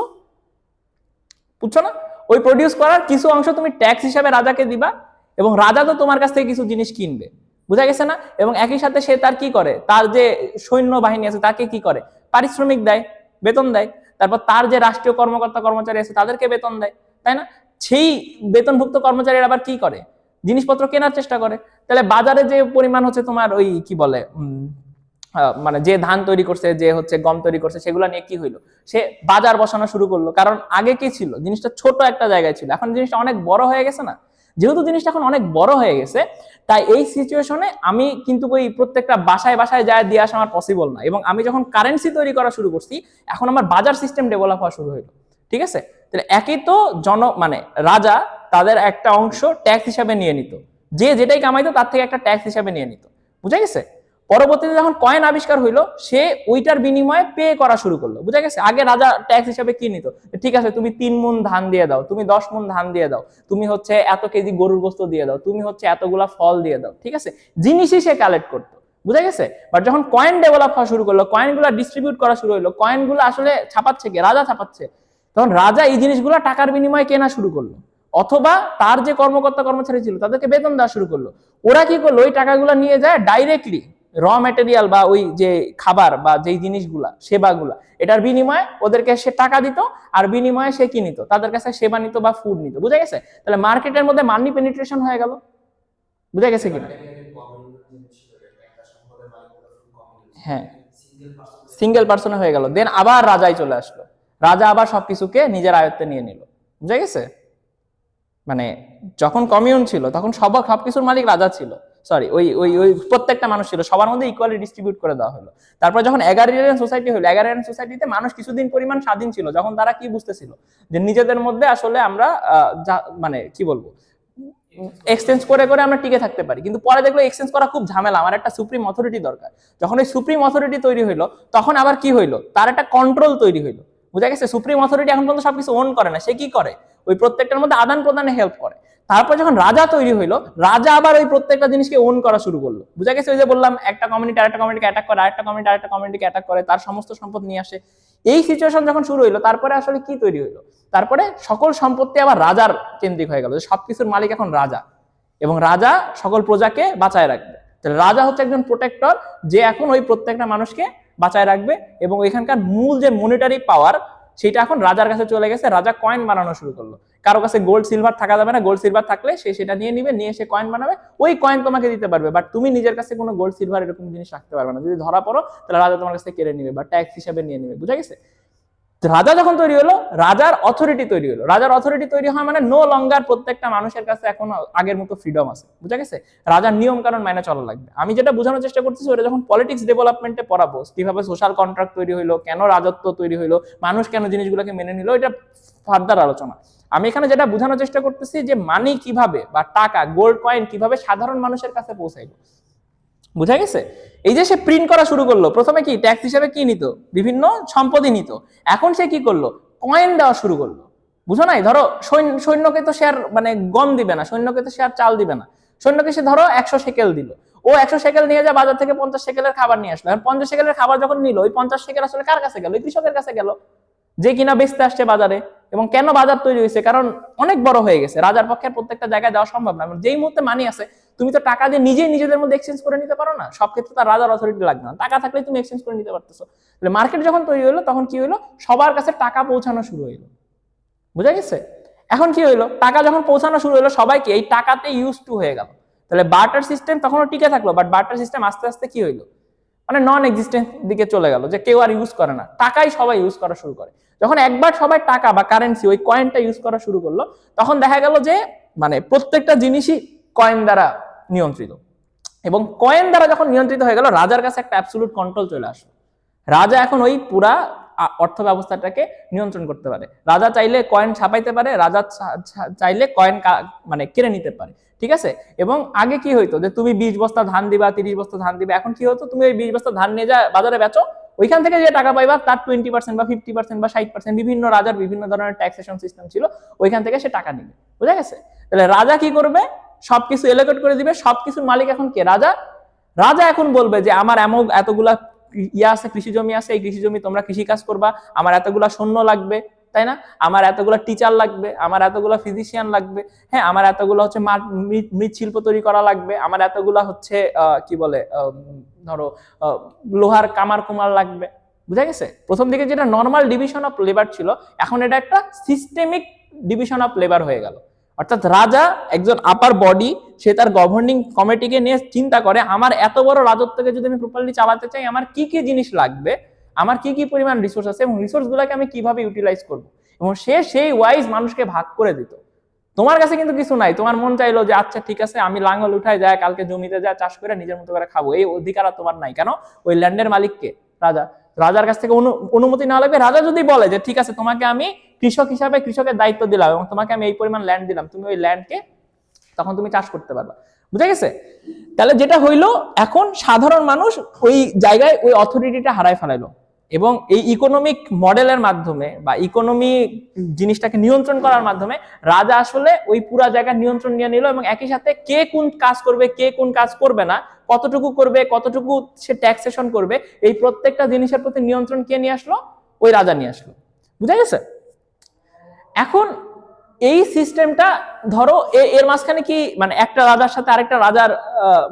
বুঝছো না? ওই প্রডিউস করার কিছু অংশ তুমি ট্যাক্স হিসাবে রাজাকে দিবা, এবং রাজা তো তোমার কাছ থেকে কিছু জিনিস কিনবে, বুঝা গেছে না? এবং একই সাথে সে তার কি করে, তার যে সৈন্য বাহিনী আছে তাকে কি করে, পারিশ্রমিক দেয়, বেতন দেয়। তারপর তার যে রাষ্ট্রীয় কর্মকর্তা কর্মচারী আছে তাদেরকে বেতন দেয়, তাই না? সেই বেতনভুক্ত কর্মচারীরা আবার কি করে, জিনিসপত্র কেনার চেষ্টা করে। তাহলে বাজারে যে পরিমাণ হচ্ছে তোমার ওই কি বলে মানে যে ধান তৈরি করছে, যে হচ্ছে গম তৈরি করছে, সেগুলো নিয়ে কি হইলো, সে বাজার বসানো শুরু করলো। কারণ আগে কি ছিল, জিনিসটা ছোট একটা জায়গায় ছিল, এখন জিনিসটা অনেক বড় হয়ে গেছে না? যেহেতু জিনিসটা এখন অনেক বড় হয়ে গেছে, তাই এই সিচুয়েশনে আমি কিন্তু ওই প্রত্যেকটা বাসায় বাসায় যায় দিয়ে আসা আমার পসিবল না। এবং আমি যখন কারেন্সি তৈরি করা শুরু করছি, এখন আমার বাজার সিস্টেম ডেভেলপ হওয়া শুরু হইলো, ঠিক আছে? তাহলে একই তো মানে রাজা তাদের একটা অংশ ট্যাক্স হিসাবে নিয়ে নিত, যে যেটাই কামাইতো তার থেকে একটা ট্যাক্স হিসাবে নিয়ে নিত, বুঝা গেছে? পরবর্তীতে যখন কয়েন আবিষ্কার হইলো, সে ওইটার বিনিময়ে পে করা শুরু করলো, বুঝা গেছে? আগে রাজা ট্যাক্স হিসাবে কি নিত, ঠিক আছে তুমি 3 মণ ধান দিয়ে দাও, তুমি 10 মণ ধান দিয়ে দাও, তুমি হচ্ছে এত কেজি গরুর গোস্ত দিয়ে দাও, তুমি হচ্ছে এতগুলা ফল দিয়ে দাও, ঠিক আছে? জিনিসই সে কালেক্ট করতো, বুঝা গেছে? বাট যখন কয়েন ডেভেলপ হওয়া শুরু করলো, কয়েনগুলো ডিস্ট্রিবিউট করা শুরু হলো, কয়েনগুলো আসলে ছাপাচ্ছে কে, রাজা ছাপাচ্ছে, তখন রাজা এই জিনিসগুলো টাকার বিনিময়ে কেনা শুরু করলো, অথবা তার যে কর্মকর্তা কর্মচারী ছিল তাদেরকে বেতন দেওয়া শুরু করলো। ওরা কি করলো, ওই টাকাগুলো নিয়ে যায় ডাইরেক্টলি র ম্যাটেরিয়াল বা ওই যে খাবার বা যেই জিনিসগুলা সেবাগুলা, এটার বিনিময়ে ওদেরকে সে টাকা দিত, আর বিনিময়ে সে কি নিত, তাদের কাছে সেবা নিত বা ফুড নিত, বুঝা গেছে? তাহলে মার্কেটের মধ্যে মানি পেনিট্রেশন হয়ে গেল, বুঝা গেছে কিনা? হ্যাঁ, সিঙ্গেল পার্সনে হয়ে গেল, দেন আবার রাজাই চলে আসলো, রাজা আবার সবকিছুকে নিজের আয়ত্তে নিয়ে নিল, বুঝা গেছে? মানে যখন কমিউন ছিল তখন সবকিছুর মালিক রাজা ছিল, সরি ওই ওই ওই প্রত্যেকটা মানুষ ছিল, সবার মধ্যে ইকুয়ালি ডিস্ট্রিবিউট করে দেওয়া হলো। তারপর যখন এগারিয়ান সোসাইটি হলো, এগারিয়ান সোসাইটিতে মানুষ কিছুদিন পরিমাণ স্বাধীন ছিল, যখন তারা কি বুঝতেছিল যে নিজেদের মধ্যে আসলে আমরা মানে কি বলবো, এক্সচেঞ্জ করে করে আমরা টিকে থাকতে পারি। কিন্তু পরে দেখলো এক্সচেঞ্জ করা খুব ঝামেলা, আমার একটা সুপ্রিম অথরিটি দরকার। যখন ওই সুপ্রিম অথরিটি তৈরি হইলো, তখন আবার কি হইলো, তার একটা কন্ট্রোল তৈরি হইলো, বুঝা গেছে? সুপ্রিম অথরিটি এখন পর্যন্ত সবকিছু ওন করে না, সে কি করে, ওই প্রত্যেকটার মধ্যে আদান প্রদানে হেল্প করে। তারপর যখন রাজা তৈরি হইলো, রাজা আবার ওই প্রত্যেকটা জিনিসকে ওন করা শুরু করলো, বুঝা গেছে? ওই যে বললাম, একটা কমিউনিটি আরেকটা কমিউনিটিকে অ্যাটাক করে, আরেকটা কমিউনিটি আরেকটা কমিউনিটিকে অ্যাটাক করে, তার সমস্ত সম্পদ নিয়ে আসে। এই সিচুয়েশন যখন শুরু হইলো, তারপরে আসলে কি তৈরি হইলো, তারপরে সকল সম্পত্তি আবার রাজার কেন্দ্রিক হয়ে গেল, সবকিছুর মালিক এখন রাজা, এবং রাজা সকল প্রজাকে বাঁচায় রাখবে। তাহলে রাজা হচ্ছে একজন প্রোটেক্টর, যে এখন ওই প্রত্যেকটা মানুষকে বাঁচায় রাখবে, এবং এখানকার মূল যে মনিটারি পাওয়ার সেটা এখন রাজার কাছে চলে গেছে। রাজা কয়েন বানানো শুরু করলো, কারো কাছে গোল্ড সিলভার থাকা যাবে না, গোল্ড সিলভার থাকলে সে সেটা নিয়ে নিবে, নিয়ে সে কয়েন বানাবে, ওই কয়েন তোমাকে দিতে পারবে, বাট তুমি নিজের কাছে কোনো গোল্ড সিলভার এরকম জিনিস রাখতে পারবে না। যদি ধরা পড়ো তাহলে রাজা তোমার কাছে কেড়ে নিবে বা ট্যাক্স হিসাবে নিয়ে নিবে, বুঝা গেছে? রাজা যখন তৈরি হলো, রাজার অথরিটি তৈরি হলো, রাজার অথরিটি তৈরি হয় মানে নো লঙ্গার প্রত্যেকটা মানুষের কাছে এখন আগের মতো ফ্রিডম আছে, বুঝা গেছে? রাজার নিয়ম কারণ মেনে চলা লাগবে। আমি যেটা বোঝানোর চেষ্টা করতেছি, ওটা যখন পলিটিক্স ডেভেলপমেন্টে পড়াবো, কিভাবে সোশ্যাল কন্ট্রাক্ট তৈরি হইলো, কেন রাজত্ব তৈরি হইলো, মানুষ কেন জিনিসগুলোকে মেনে নিল, এটা ফার্দার আলোচনা। আমি এখানে যেটা বোঝানোর চেষ্টা করতেছি যে মানি কিভাবে বা টাকা, গোল্ড কয়েন কিভাবে সাধারণ মানুষের কাছে পৌঁছাইলো, বুঝা গেছে? এই যে সে প্রিন্ট করা শুরু করলো, প্রথমে কি ট্যাক্স হিসেবে কি নিত, বিভিন্ন সম্পদই নিত, এখন সে কি করলো, কয়েন দেওয়া শুরু করলো, বুঝো নাই? ধরো সৈন্যকে তো সে আর মানে গম দিবে না, সৈন্যকে তো সে আর চাল দিবে না, সৈন্যকে সে ধরো 100 সেকেল দিল, ও 100 সেকেল নিয়ে যায় বাজার থেকে 50 সেকেলের খাবার নিয়ে আসলো। 50 সেকেলের খাবার যখন নিল, ওই 50 সেকেল আসলে কার কাছে গেল, ওই কৃষকের কাছে গেল, যে কিনা বেচতে আসছে বাজারে। এবং কেন বাজার তৈরি হয়েছে, কারণ অনেক বড় হয়ে গেছে, রাজার পক্ষে প্রত্যেকটা জায়গায় দেওয়া সম্ভব না। যেই মুহূর্তে মানি আছে, তুমি তো টাকা দিয়ে নিজেই নিজেদের মধ্যে এক্সচেঞ্জ করে নিতে পারো না, সব ক্ষেত্রে তার রাজার অথরিটি লাগবে না, টাকা থাকলে তুমি এক্সচেঞ্জ করে নিতে পারতেছো। তাহলে মার্কেট যখন তৈরি হলো, তখন কি হলো, সবার কাছে টাকা পৌঁছানো শুরু হইলো, বুঝা গেছে? এখন কি হইলো, টাকা যখন পৌঁছানো শুরু হলো, সবাইকে এই টাকাতে ইউজ টু হয়ে গেল। তাহলে বার্টার সিস্টেম তখনও টিকে থাকলো, বাট বার্টার সিস্টেম আস্তে আস্তে কি হইলো, মানে নন এক্সিস্টেন্ট দিকে চলে গেল, যে কেউ আর ইউজ করে না, টাকাই সবাই ইউজ করা শুরু করে। যখন একবার সবাই টাকা বা কারেন্সি, ওই কয়েনটা ইউজ করা শুরু করলো, তখন দেখা গেল যে মানে প্রত্যেকটা জিনিসই কয়েন দ্বারা নিয়ন্ত্রিত। এবং কয়েন দ্বারা যখন নিয়ন্ত্রিত হয়ে গেল, রাজার কাছে একটা অ্যাবসলিউট কন্ট্রোল চলে আসলো। রাজা এখন ওই পুরা অর্থ ব্যবস্থাটাকে নিয়ন্ত্রণ করতে পারে। রাজা চাইলে কয়েন ছাপাইতে পারে, রাজা চাইলে কয়েন মানে কেড়ে নিতে পারে, ঠিক আছে। এবং আগে কি হইতো যে তুমি 20 বস্তা ধান দিবা, 30 বস্তা ধান দিবা, এখন কি হতো তুমি ওই 20 বস্তা ধান নিয়ে যা বাজারে বেচো, ওইখান থেকে যে টাকা পাইবা তার 20% বা 50% বা 60% বিভিন্ন রাজার বিভিন্ন ধরনের ট্যাক্সেশন সিস্টেম ছিল, ওইখান থেকে সে টাকা নিবে, বুঝা গেছে। তাহলে রাজা কি করবে, সবকিছু এলোকেট করে দিবে, সবকিছুর মালিক এখন কে, রাজা। রাজা এখন বলবে যে আমার এতগুলা ইয়া আছে, কৃষি জমি আছে, এই কৃষি জমি তোমরা কৃষি কাজ করবা, আমার এতগুলা সৈন্য লাগবে, তাই না, আমার এতগুলো টিচার লাগবে, আমার এতগুলো ফিজিশিয়ান লাগবে, হ্যাঁ, আমার এতগুলো হচ্ছে মৃৎশিল্প তৈরি করা লাগবে, আমার এতগুলো হচ্ছে কি বলে ধরো লোহার কামার কুমার লাগবে, বুঝা গেছে। প্রথম দিকে যেটা নর্মাল ডিভিশন অফ লেবার ছিল, এখন এটা একটা সিস্টেমিক ডিভিশন অফ লেবার হয়ে গেল। অর্থাৎ রাজা একজন আপার বডি, সে তার গভর্নিং কমিটিকে নিয়ে চিন্তা করে আমার এত বড় রাজত্বকে যদি আমি প্রপারলি চালাতে চাই, আমার কি কি জিনিস লাগবে, আমার কি কি পরিমাণ রিসোর্স আছে, এবং রিসোর্স গুলাকে আমি কিভাবে ইউটিলাইজ করবো, এবং সে সেই ওয়াইজ মানুষকে ভাগ করে দিত। তোমার কাছে কিন্তু কিছু নাই, তোমার মন চাইলো যে আচ্ছা ঠিক আছে আমি লাঙ্গল উঠায় যায় কালকে জমিতে যা চাষ করে নিজের মতো করে খাবো, এই অধিকার আর তোমার নাই। কেন, ওই ল্যান্ডের মালিককে রাজা, রাজার কাছ থেকে অনুমতি নেওয়া লাগবে। রাজা যদি বলে যে ঠিক আছে তোমাকে আমি কৃষক হিসাবে কৃষকের দায়িত্ব দিলাম এবং তোমাকে আমি এই পরিমাণ ল্যান্ড দিলাম, তুমি ওই ল্যান্ডকে তখন তুমি চাষ করতে পারবা, বুঝা গেছে। তাহলে যেটা হইলো, এখন সাধারণ মানুষ ওই জায়গায় ওই অথরিটিটা হারায় ফেলাইলো, এবং এই ইকোনমিক মডেলের মাধ্যমে বা ইকোনমি জিনিসটাকে নিয়ন্ত্রণ করার মাধ্যমে রাজা আসলে ওই পুরা জায়গার নিয়ন্ত্রণ নিয়ে নিল, এবং একই সাথে কে কোন কাজ করবে, কে কোন কাজ করবে না, কতটুকু করবে, কতটুকু সে ট্যাক্সেশন করবে, এই প্রত্যেকটা জিনিসের প্রতি নিয়ন্ত্রণ কে নিয়ে আসলো, ওই রাজা নিয়ে আসলো, বুঝা গেছে। এখন এই সিস্টেমটা ধরো এর মাঝখানে কি মানে একটা রাজার সাথে আরেকটা রাজার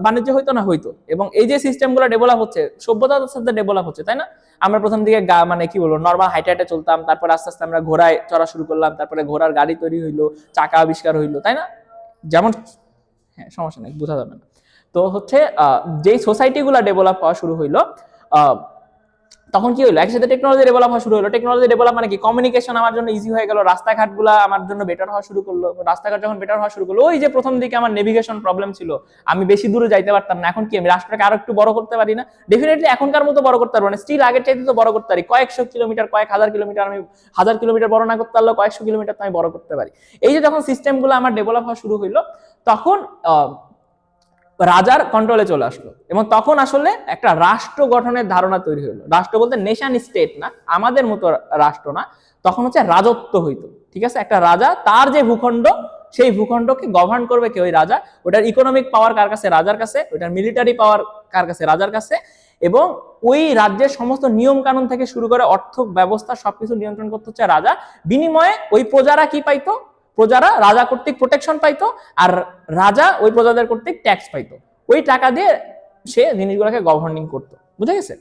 বাণিজ্য হইতো না, হইতো। এবং এই যে সিস্টেমগুলো ডেভেলপ হচ্ছে, সভ্যতার সাথে ডেভেলপ হচ্ছে, তাই না। আমরা প্রথম দিকে মানে কি বলবো নর্মাল হাইটে হাইটে চলতাম, তারপর আস্তে আস্তে আমরা ঘোড়ায় চড়া শুরু করলাম, তারপরে ঘোড়ার গাড়ি তৈরি হইলো, চাকা আবিষ্কার হইলো, তাই না। যেমন, হ্যাঁ সমস্যা নেই, বোঝা যাবে না। তো হচ্ছে যেই সোসাইটি গুলা ডেভেলপ হওয়া শুরু হইলো, তখন কি হলো, একসাথে টেকনোলজি ডেভেলপ হওয়া শুরু হলো। টেকনোলজি ডেভেলপ মানে কি, কমিউনিকেশন আমার জন্য ইজি হয়ে গেল, রাস্তাঘাটগুলো আমার জন্য বেটার হওয়া শুরু করলো। রাস্তাঘাট যখন বেটার হওয়া শুরু করলো, ওই যে প্রথম দিকে আমার নেভিগেশন প্রবলেম ছিল, আমি বেশি দূরে যাইতে পারতাম না, এখন কি আমি রাষ্ট্রটাকে আরো একটু বড় করতে পারি না, ডেফিনেটলি এখনকার মতো বড় করতে পারবো না, স্টিল আগের চাইতে তো বড় করতে পারি, কয়েকশো কিলোমিটার, কয়েক হাজার কিলোমিটার, আমি 1000 কিলোমিটার বড় না করতে পারলেও কয়েকশো কিলোমিটার তো আমি বড় করতে পারি। এই যে যখন সিস্টেমগুলো আমার ডেভেলপ হওয়া শুরু হইলো, তখন রাজার কন্ট্রোলে চলে আসলো, এবং তখন আসলে একটা রাষ্ট্র গঠনের ধারণা তৈরি হলো। রাষ্ট্র বলতে নেশন স্টেট না, আমাদের মতো রাষ্ট্র না, তখন হচ্ছে রাজত্ব হইতো, ঠিক আছে। একটা রাজা, তার যে ভূখণ্ড, সেই ভূখণ্ডকে গভর্ন করবে কে, ওই রাজা। ওটার ইকোনমিক পাওয়ার কার কাছে, রাজার কাছে। ওটার মিলিটারি পাওয়ার কার কাছে, রাজার কাছে। এবং ওই রাজ্যের সমস্ত নিয়ম কানুন থেকে শুরু করে অর্থ ব্যবস্থা সবকিছু নিয়ন্ত্রণ করতে হচ্ছে রাজা। বিনিময়ে ওই প্রজারা কি পাইতো, প্রজারা রাজা কর্তৃক প্রোটেকশন পাইতো, আর রাজা ওই প্রজাদের কর্তৃক ট্যাক্স পাইতো। ওই টাকা দিয়ে সে জিনিসগুলোকে গভর্নিং করতো, বুঝা গেছে।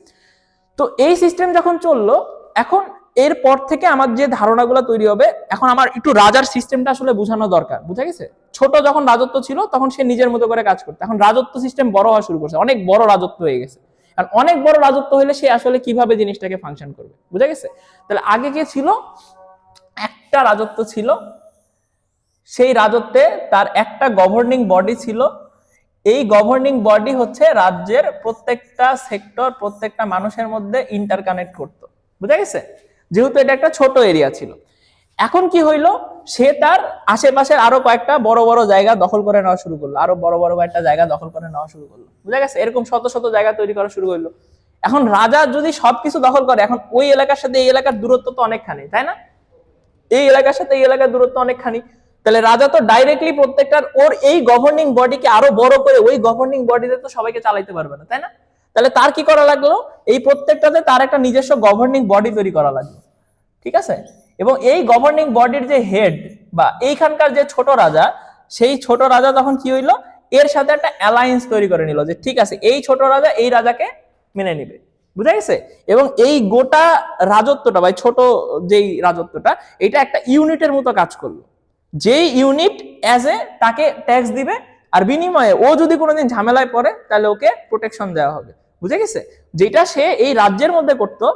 তো এই সিস্টেম যখন চললো, এখন এরপর থেকে আমার যে ধারণাগুলো তৈরি হবে, এখন আমার একটু রাজার সিস্টেমটা আসলে বোঝানো দরকার, বুঝা গেছে। ছোট যখন রাজত্ব ছিল তখন সে নিজের মতো করে কাজ করতো, এখন রাজত্ব সিস্টেম বড় হওয়া শুরু করছে, অনেক বড় রাজত্ব হয়ে গেছে। আর অনেক বড় রাজত্ব হলে সে আসলে কিভাবে জিনিসটাকে ফাংশন করবে, বুঝা গেছে। তাহলে আগে কে ছিল, একটা রাজত্ব ছিল, সেই রাজত্বে তার একটা গভর্নিং বডি ছিল। এই গভর্নিং বডি হচ্ছে রাজ্যের প্রত্যেকটা সেক্টর, প্রত্যেকটা মানুষের মধ্যে ইন্টারকানেক্ট করতো, বুঝা গেছে। যেহেতু এটা একটা ছোট এরিয়া ছিল, এখন কি হইলো, সে তার আশেপাশের আরো কয়েকটা বড় বড় জায়গা দখল করে নেওয়া শুরু করলো, আরো বড় বড় কয়েকটা জায়গা দখল করে নেওয়া শুরু করলো, বুঝা গেছে। এরকম শত শত জায়গা তৈরি করা শুরু করলো। এখন রাজা যদি সবকিছু দখল করে, এখন ওই এলাকার সাথে এই এলাকার দূরত্ব তো অনেকখানি, তাই না। এই এলাকার সাথে এই এলাকার দূরত্ব অনেকখানি, তাহলে রাজা তো ডাইরেক্টলি প্রত্যেকটার ওর এই গভর্নিং বডিকে আরো বড় করে ওই গভর্নিং বডিতে তো সবাইকে চালাইতে পারবে না, তাই না। তাহলে তার কি করা লাগলো, এই প্রত্যেকটাতে তার একটা নিজস্ব গভর্নিং বডি তৈরি করা লাগলো, ঠিক আছে। এবং এই গভর্নিং বডির যে হেড বা এইখানকার যে ছোট রাজা, সেই ছোট রাজা তখন কি হইলো, এর সাথে একটা অ্যালায়েন্স তৈরি করে নিল, যে ঠিক আছে এই ছোট রাজা এই রাজাকে মেনে নিবে, বুঝা গেছে। এবং এই গোটা রাজত্বটা বা ছোট যেই রাজত্বটা, এটা একটা ইউনিটের মতো কাজ করলো। যেই ইউনিট অ্যাজ এ তাকে ট্যাক্স দিবে, আর বিনিময়ে ও যদি কোনোদিন ঝামেলায় পড়ে তাহলে ওকে প্রোটেকশন দেওয়া হবে, বুঝে গেছে। যেটা সে এই রাজ্যের মধ্যে করতো,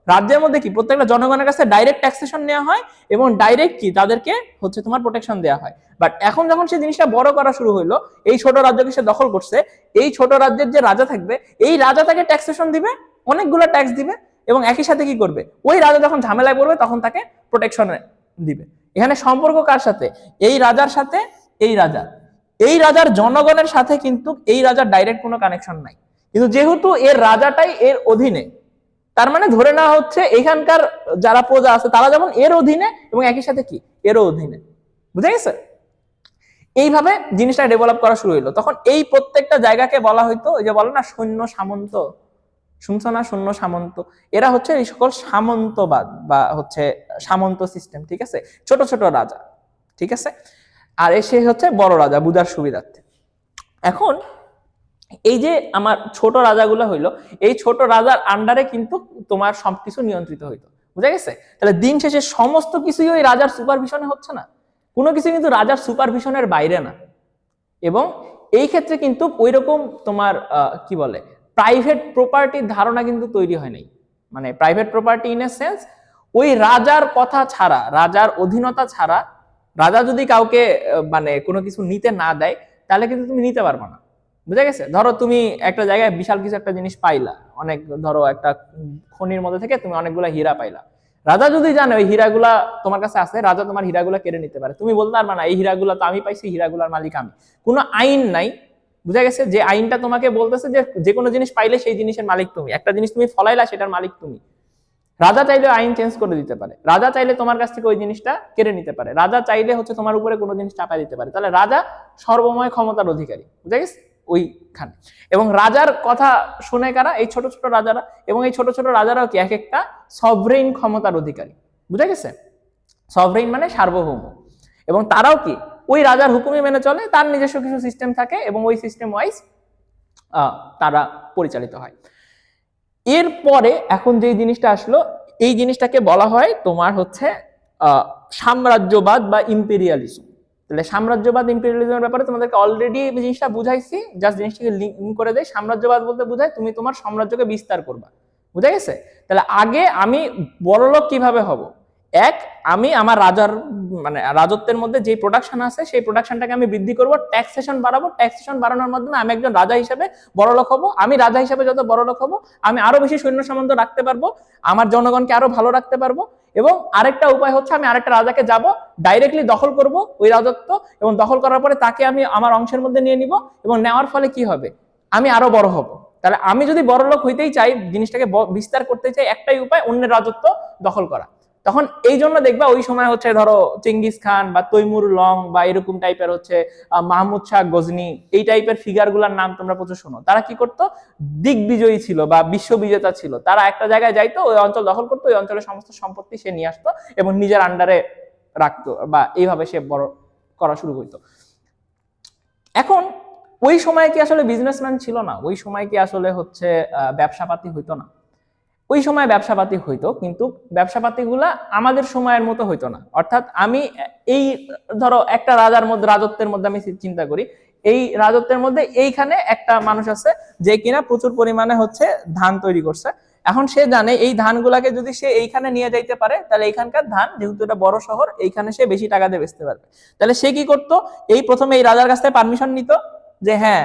রাজ্যের মধ্যে কি প্রত্যেকটা জনগণের কাছে ডাইরেক্ট ট্যাক্সেশন নেওয়া হয় এবং ডাইরেক্ট কি তাদেরকে হচ্ছে তোমার প্রোটেকশন দেওয়া হয়। বাট এখন যখন সে জিনিসটা বড় করা শুরু হইলো, এই ছোট রাজ্যকে সে দখল করছে, এই ছোট রাজ্যের যে রাজা থাকবে, এই রাজা তাকে ট্যাক্সেশন দিবে, অনেকগুলো ট্যাক্স দিবে, এবং একই সাথে কি করবে, ওই রাজা যখন ঝামেলায় পড়বে তখন তাকে প্রোটেকশন দিবে। এখানে সম্পর্ক কার সাথে, এই রাজার সাথে এই রাজার, এই রাজার জনগণের সাথে কিন্তু এই রাজার ডাইরেক্ট কোনো কানেকশন নাই, কিন্তু যেহেতু এর রাজাটাই এর অধীনে, তার মানে ধরে নেওয়া হচ্ছে এখানকার যারা প্রজা আছে তারা যেমন এর অধীনে এবং একই সাথে কি এরও অধীনে। বুঝে গেছে? এইভাবে জিনিসটা ডেভেলপ করা শুরু হইলো। তখন এই প্রত্যেকটা জায়গাকে বলা হইতো, ওই যে বলে না সৈন্য সামন্ত, শুনছো না, সৈন্য সামন্ত, এরা হচ্ছে এই সকল সামন্তবাদ বা হচ্ছে সামন্ত সিস্টেম, ঠিক আছে, ছোট ছোট রাজা, ঠিক আছে। আর এসে হচ্ছে বড় রাজা বুঝার সুবিধার্থে। এখন এই যে আমার ছোট রাজাগুলো হইলো, এই ছোট রাজার আন্ডারে কিন্তু তোমার সবকিছু নিয়ন্ত্রিত হইতো। বুঝা গেছে? তাহলে দিন শেষে সমস্ত কিছুই ওই রাজার সুপারভিশনে হচ্ছে না, কোনো কিছু কিন্তু রাজার সুপারভিশনের বাইরে না। এবং এই ক্ষেত্রে কিন্তু ওই রকম তোমার কি বলে প্রাইভেট প্রপার্টির ধারণা কিন্তু তৈরি হয় নাই। মানে private property in a sense, ওই রাজার কথা ছাড়া, রাজার অধীনতা ছাড়া, রাজা যদি কাউকে মানে কোনো কিছু নিতে না দেয় তাহলে কিন্তু তুমি নিতে পারবে না। বুঝা গেছে? ধরো তুমি একটা জায়গায় বিশাল কিছু একটা জিনিস পাইলা, অনেক ধরো একটা খনির মধ্যে থেকে তুমি অনেকগুলা হীরা পাইলা, রাজা যদি জানে ওই হীরাগুলা তোমার কাছে আছে, রাজা তোমার হীরাগুলা কেড়ে নিতে পারে। তুমি বলতে পারবা না এই হীরাগুলা তো আমি পাইছি, হীরাগুলার মালিক আমি। কোনো আইন নাই। বুঝা গেছে? যে আইনটা তোমাকে বলতেছে যে যে কোনো জিনিস পাইলে সেই জিনিসের মালিক তুমি, একটা জিনিস তুমি ফলাইলা সেটার মালিক তুমি। রাজা চাইলে আইন চেঞ্জ করে দিতে পারে, রাজা চাইলে তোমার কাছ থেকে ওই জিনিসটা কেড়ে নিতে পারে, রাজা চাইলে হচ্ছে তোমার উপরে কোনো জিনিস চাপাই দিতে পারে। তাহলে রাজা সর্বময় ক্ষমতার অধিকারী। বুঝা গেছে? ওইখানে। এবং রাজার কথা শুনে কারা? এই ছোট ছোট রাজারা। এবং এই ছোট ছোট রাজারাও কি এক একটা সভরেইন ক্ষমতার অধিকারী। বুঝা গেছে? সভরেইন মানে সার্বভৌম। এবং তারাও কি ওই রাজার হুকুমই মেনে চলে, তার নিজস্ব কিছু সিস্টেম থাকে এবং ওই সিস্টেম ওয়াইজ তারা পরিচালিত হয়। এরপরে এখন যে জিনিসটা আসলো, এই জিনিসটাকে বলা হয় তোমার হচ্ছে সাম্রাজ্যবাদ বা ইম্পেরিয়ালিজম। তাহলে সাম্রাজ্যবাদ ইম্পেরিয়ালিজমের ব্যাপারে তোমাদেরকে অলরেডি জিনিসটা বুঝাইছি, জাস্ট জিনিসটাকে লিঙ্ক করে দেয়। সাম্রাজ্যবাদ বলতে বোঝায় তুমি তোমার সাম্রাজ্যকে বিস্তার করবা। বুঝা গেছে? তাহলে আগে আমি বড়লোক কিভাবে হব, এক, আমি আমার রাজার মানে রাজত্বের মধ্যে যে প্রোডাকশন আছে সেই প্রোডাকশনটাকে আমি বৃদ্ধি করব, ট্যাক্সেশন বাড়াবো, ট্যাক্সেশন বাড়ানোর মাধ্যমে আমি একজন রাজা হিসেবে বড়লোক হব। আমি রাজা হিসেবে যত বড়লোক হব আমি আরো বেশি সৈন্য সামন্ত রাখতে পারবো, আমার জনগণকে আরো ভালো রাখতে পারবো। এবং আরেকটা উপায় হচ্ছে আমি আরেকটা রাজাকে যাব, ডাইরেক্টলি দখল করব ওই রাজত্ব, এবং দখল করার পরে তাকে আমি আমার অংশের মধ্যে নিয়ে নিব, এবং নেওয়ার ফলে কি হবে, আমি আরো বড় হব। তাহলে আমি যদি বড়লোক হইতেই চাই, জিনিসটাকে বিস্তার করতে চাই, একটাই উপায় অন্যের রাজত্ব দখল করা। তখন এই জন্য দেখবা ওই সময় হচ্ছে ধরো চেঙ্গিস খান বা তৈমুর লং বা এরকম টাইপের হচ্ছে মাহমুদ শাহ গজনি, এই টাইপের ফিগার গুলার নাম তোমরা প্রচুর শোনো। তারা কি করতো, দিগ্বিজয়ী ছিল বা বিশ্ববিজেতা ছিল। তারা একটা জায়গায় যাইতো, ওই অঞ্চল দখল করতো, ওই অঞ্চলের সমস্ত সম্পত্তি সে নিয়ে আসতো এবং নিজের আন্ডারে রাখতো, বা এইভাবে সে বড় করা শুরু করতো। এখন ওই সময় কি আসলে বিজনেসম্যান ছিল না? ওই সময় কি আসলে হচ্ছে ব্যবসাপাতি হইতো না? ওই সময় ব্যবসাপাতি হইতো, কিন্তু ব্যবসাপাতিগুলা আমাদের সময়ের মতো হইতো না। অর্থাৎ আমি এই ধরো একটা রাজার মধ্যে, রাজত্বের মধ্যে আমি চিন্তা করি, এই রাজত্বের মধ্যে এইখানে একটা মানুষ আছে যে কিনা প্রচুর পরিমাণে হচ্ছে ধান তৈরি করছে। এখন সে জানে এই ধানগুলাকে যদি সে এইখানে নিয়ে যাইতে পারে তাহলে এইখানকার ধান, যেহেতু এটা বড় শহর, এইখানে সে বেশি টাকা দিয়ে বেচতে পারবে। তাহলে সে কি করতো, এই প্রথমে এই রাজার কাছ থেকে পারমিশন নিত যে হ্যাঁ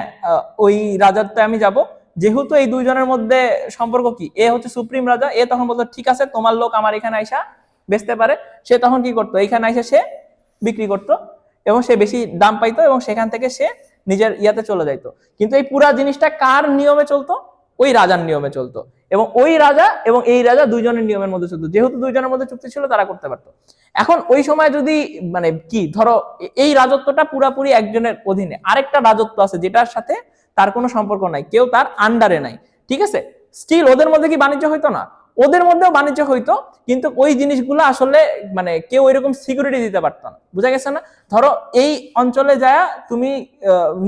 ওই রাজাতে আমি যাব। যেহেতু এই দুইজনের মধ্যে সম্পর্ক কি, এ হচ্ছে সুপ্রিম রাজা, এ তখন বলতো ঠিক আছে তোমার লোক আমার এখানে আইসা বেচতে পারে। সে তখন কি করতো, এইখানে আইসা সে বিক্রি করতো এবং সে বেশি দাম পাইতো এবং সেখান থেকে সে নিজের ইয়াতে চলে যাইতো। কিন্তু এই পুরা জিনিসটা কার নিয়মে চলতো? ওই রাজার নিয়মে চলতো। এবং ওই রাজা এবং এই রাজা দুইজনের নিয়মের মধ্যে চলতো, যেহেতু দুইজনের মধ্যে চুক্তি ছিল তারা করতে পারতো। এখন ওই সময় যদি মানে কি ধরো এই রাজত্বটা পুরাপুরি একজনের অধীনে, আরেকটা রাজত্ব আছে যেটার সাথে তার কোনো সম্পর্ক নাই, কেউ তার আন্ডারে নাই, ঠিক আছে, স্টিল ওদের মধ্যে কি বাণিজ্য হইতো না? ওদের মধ্যেও বাণিজ্য হইতো, কিন্তু ওই জিনিসগুলো আসলে মানে কেউ ওইরকম সিকিউরিটি দিতে পারতো না। বুঝা গেছে না? ধরো এই অঞ্চলে যায় তুমি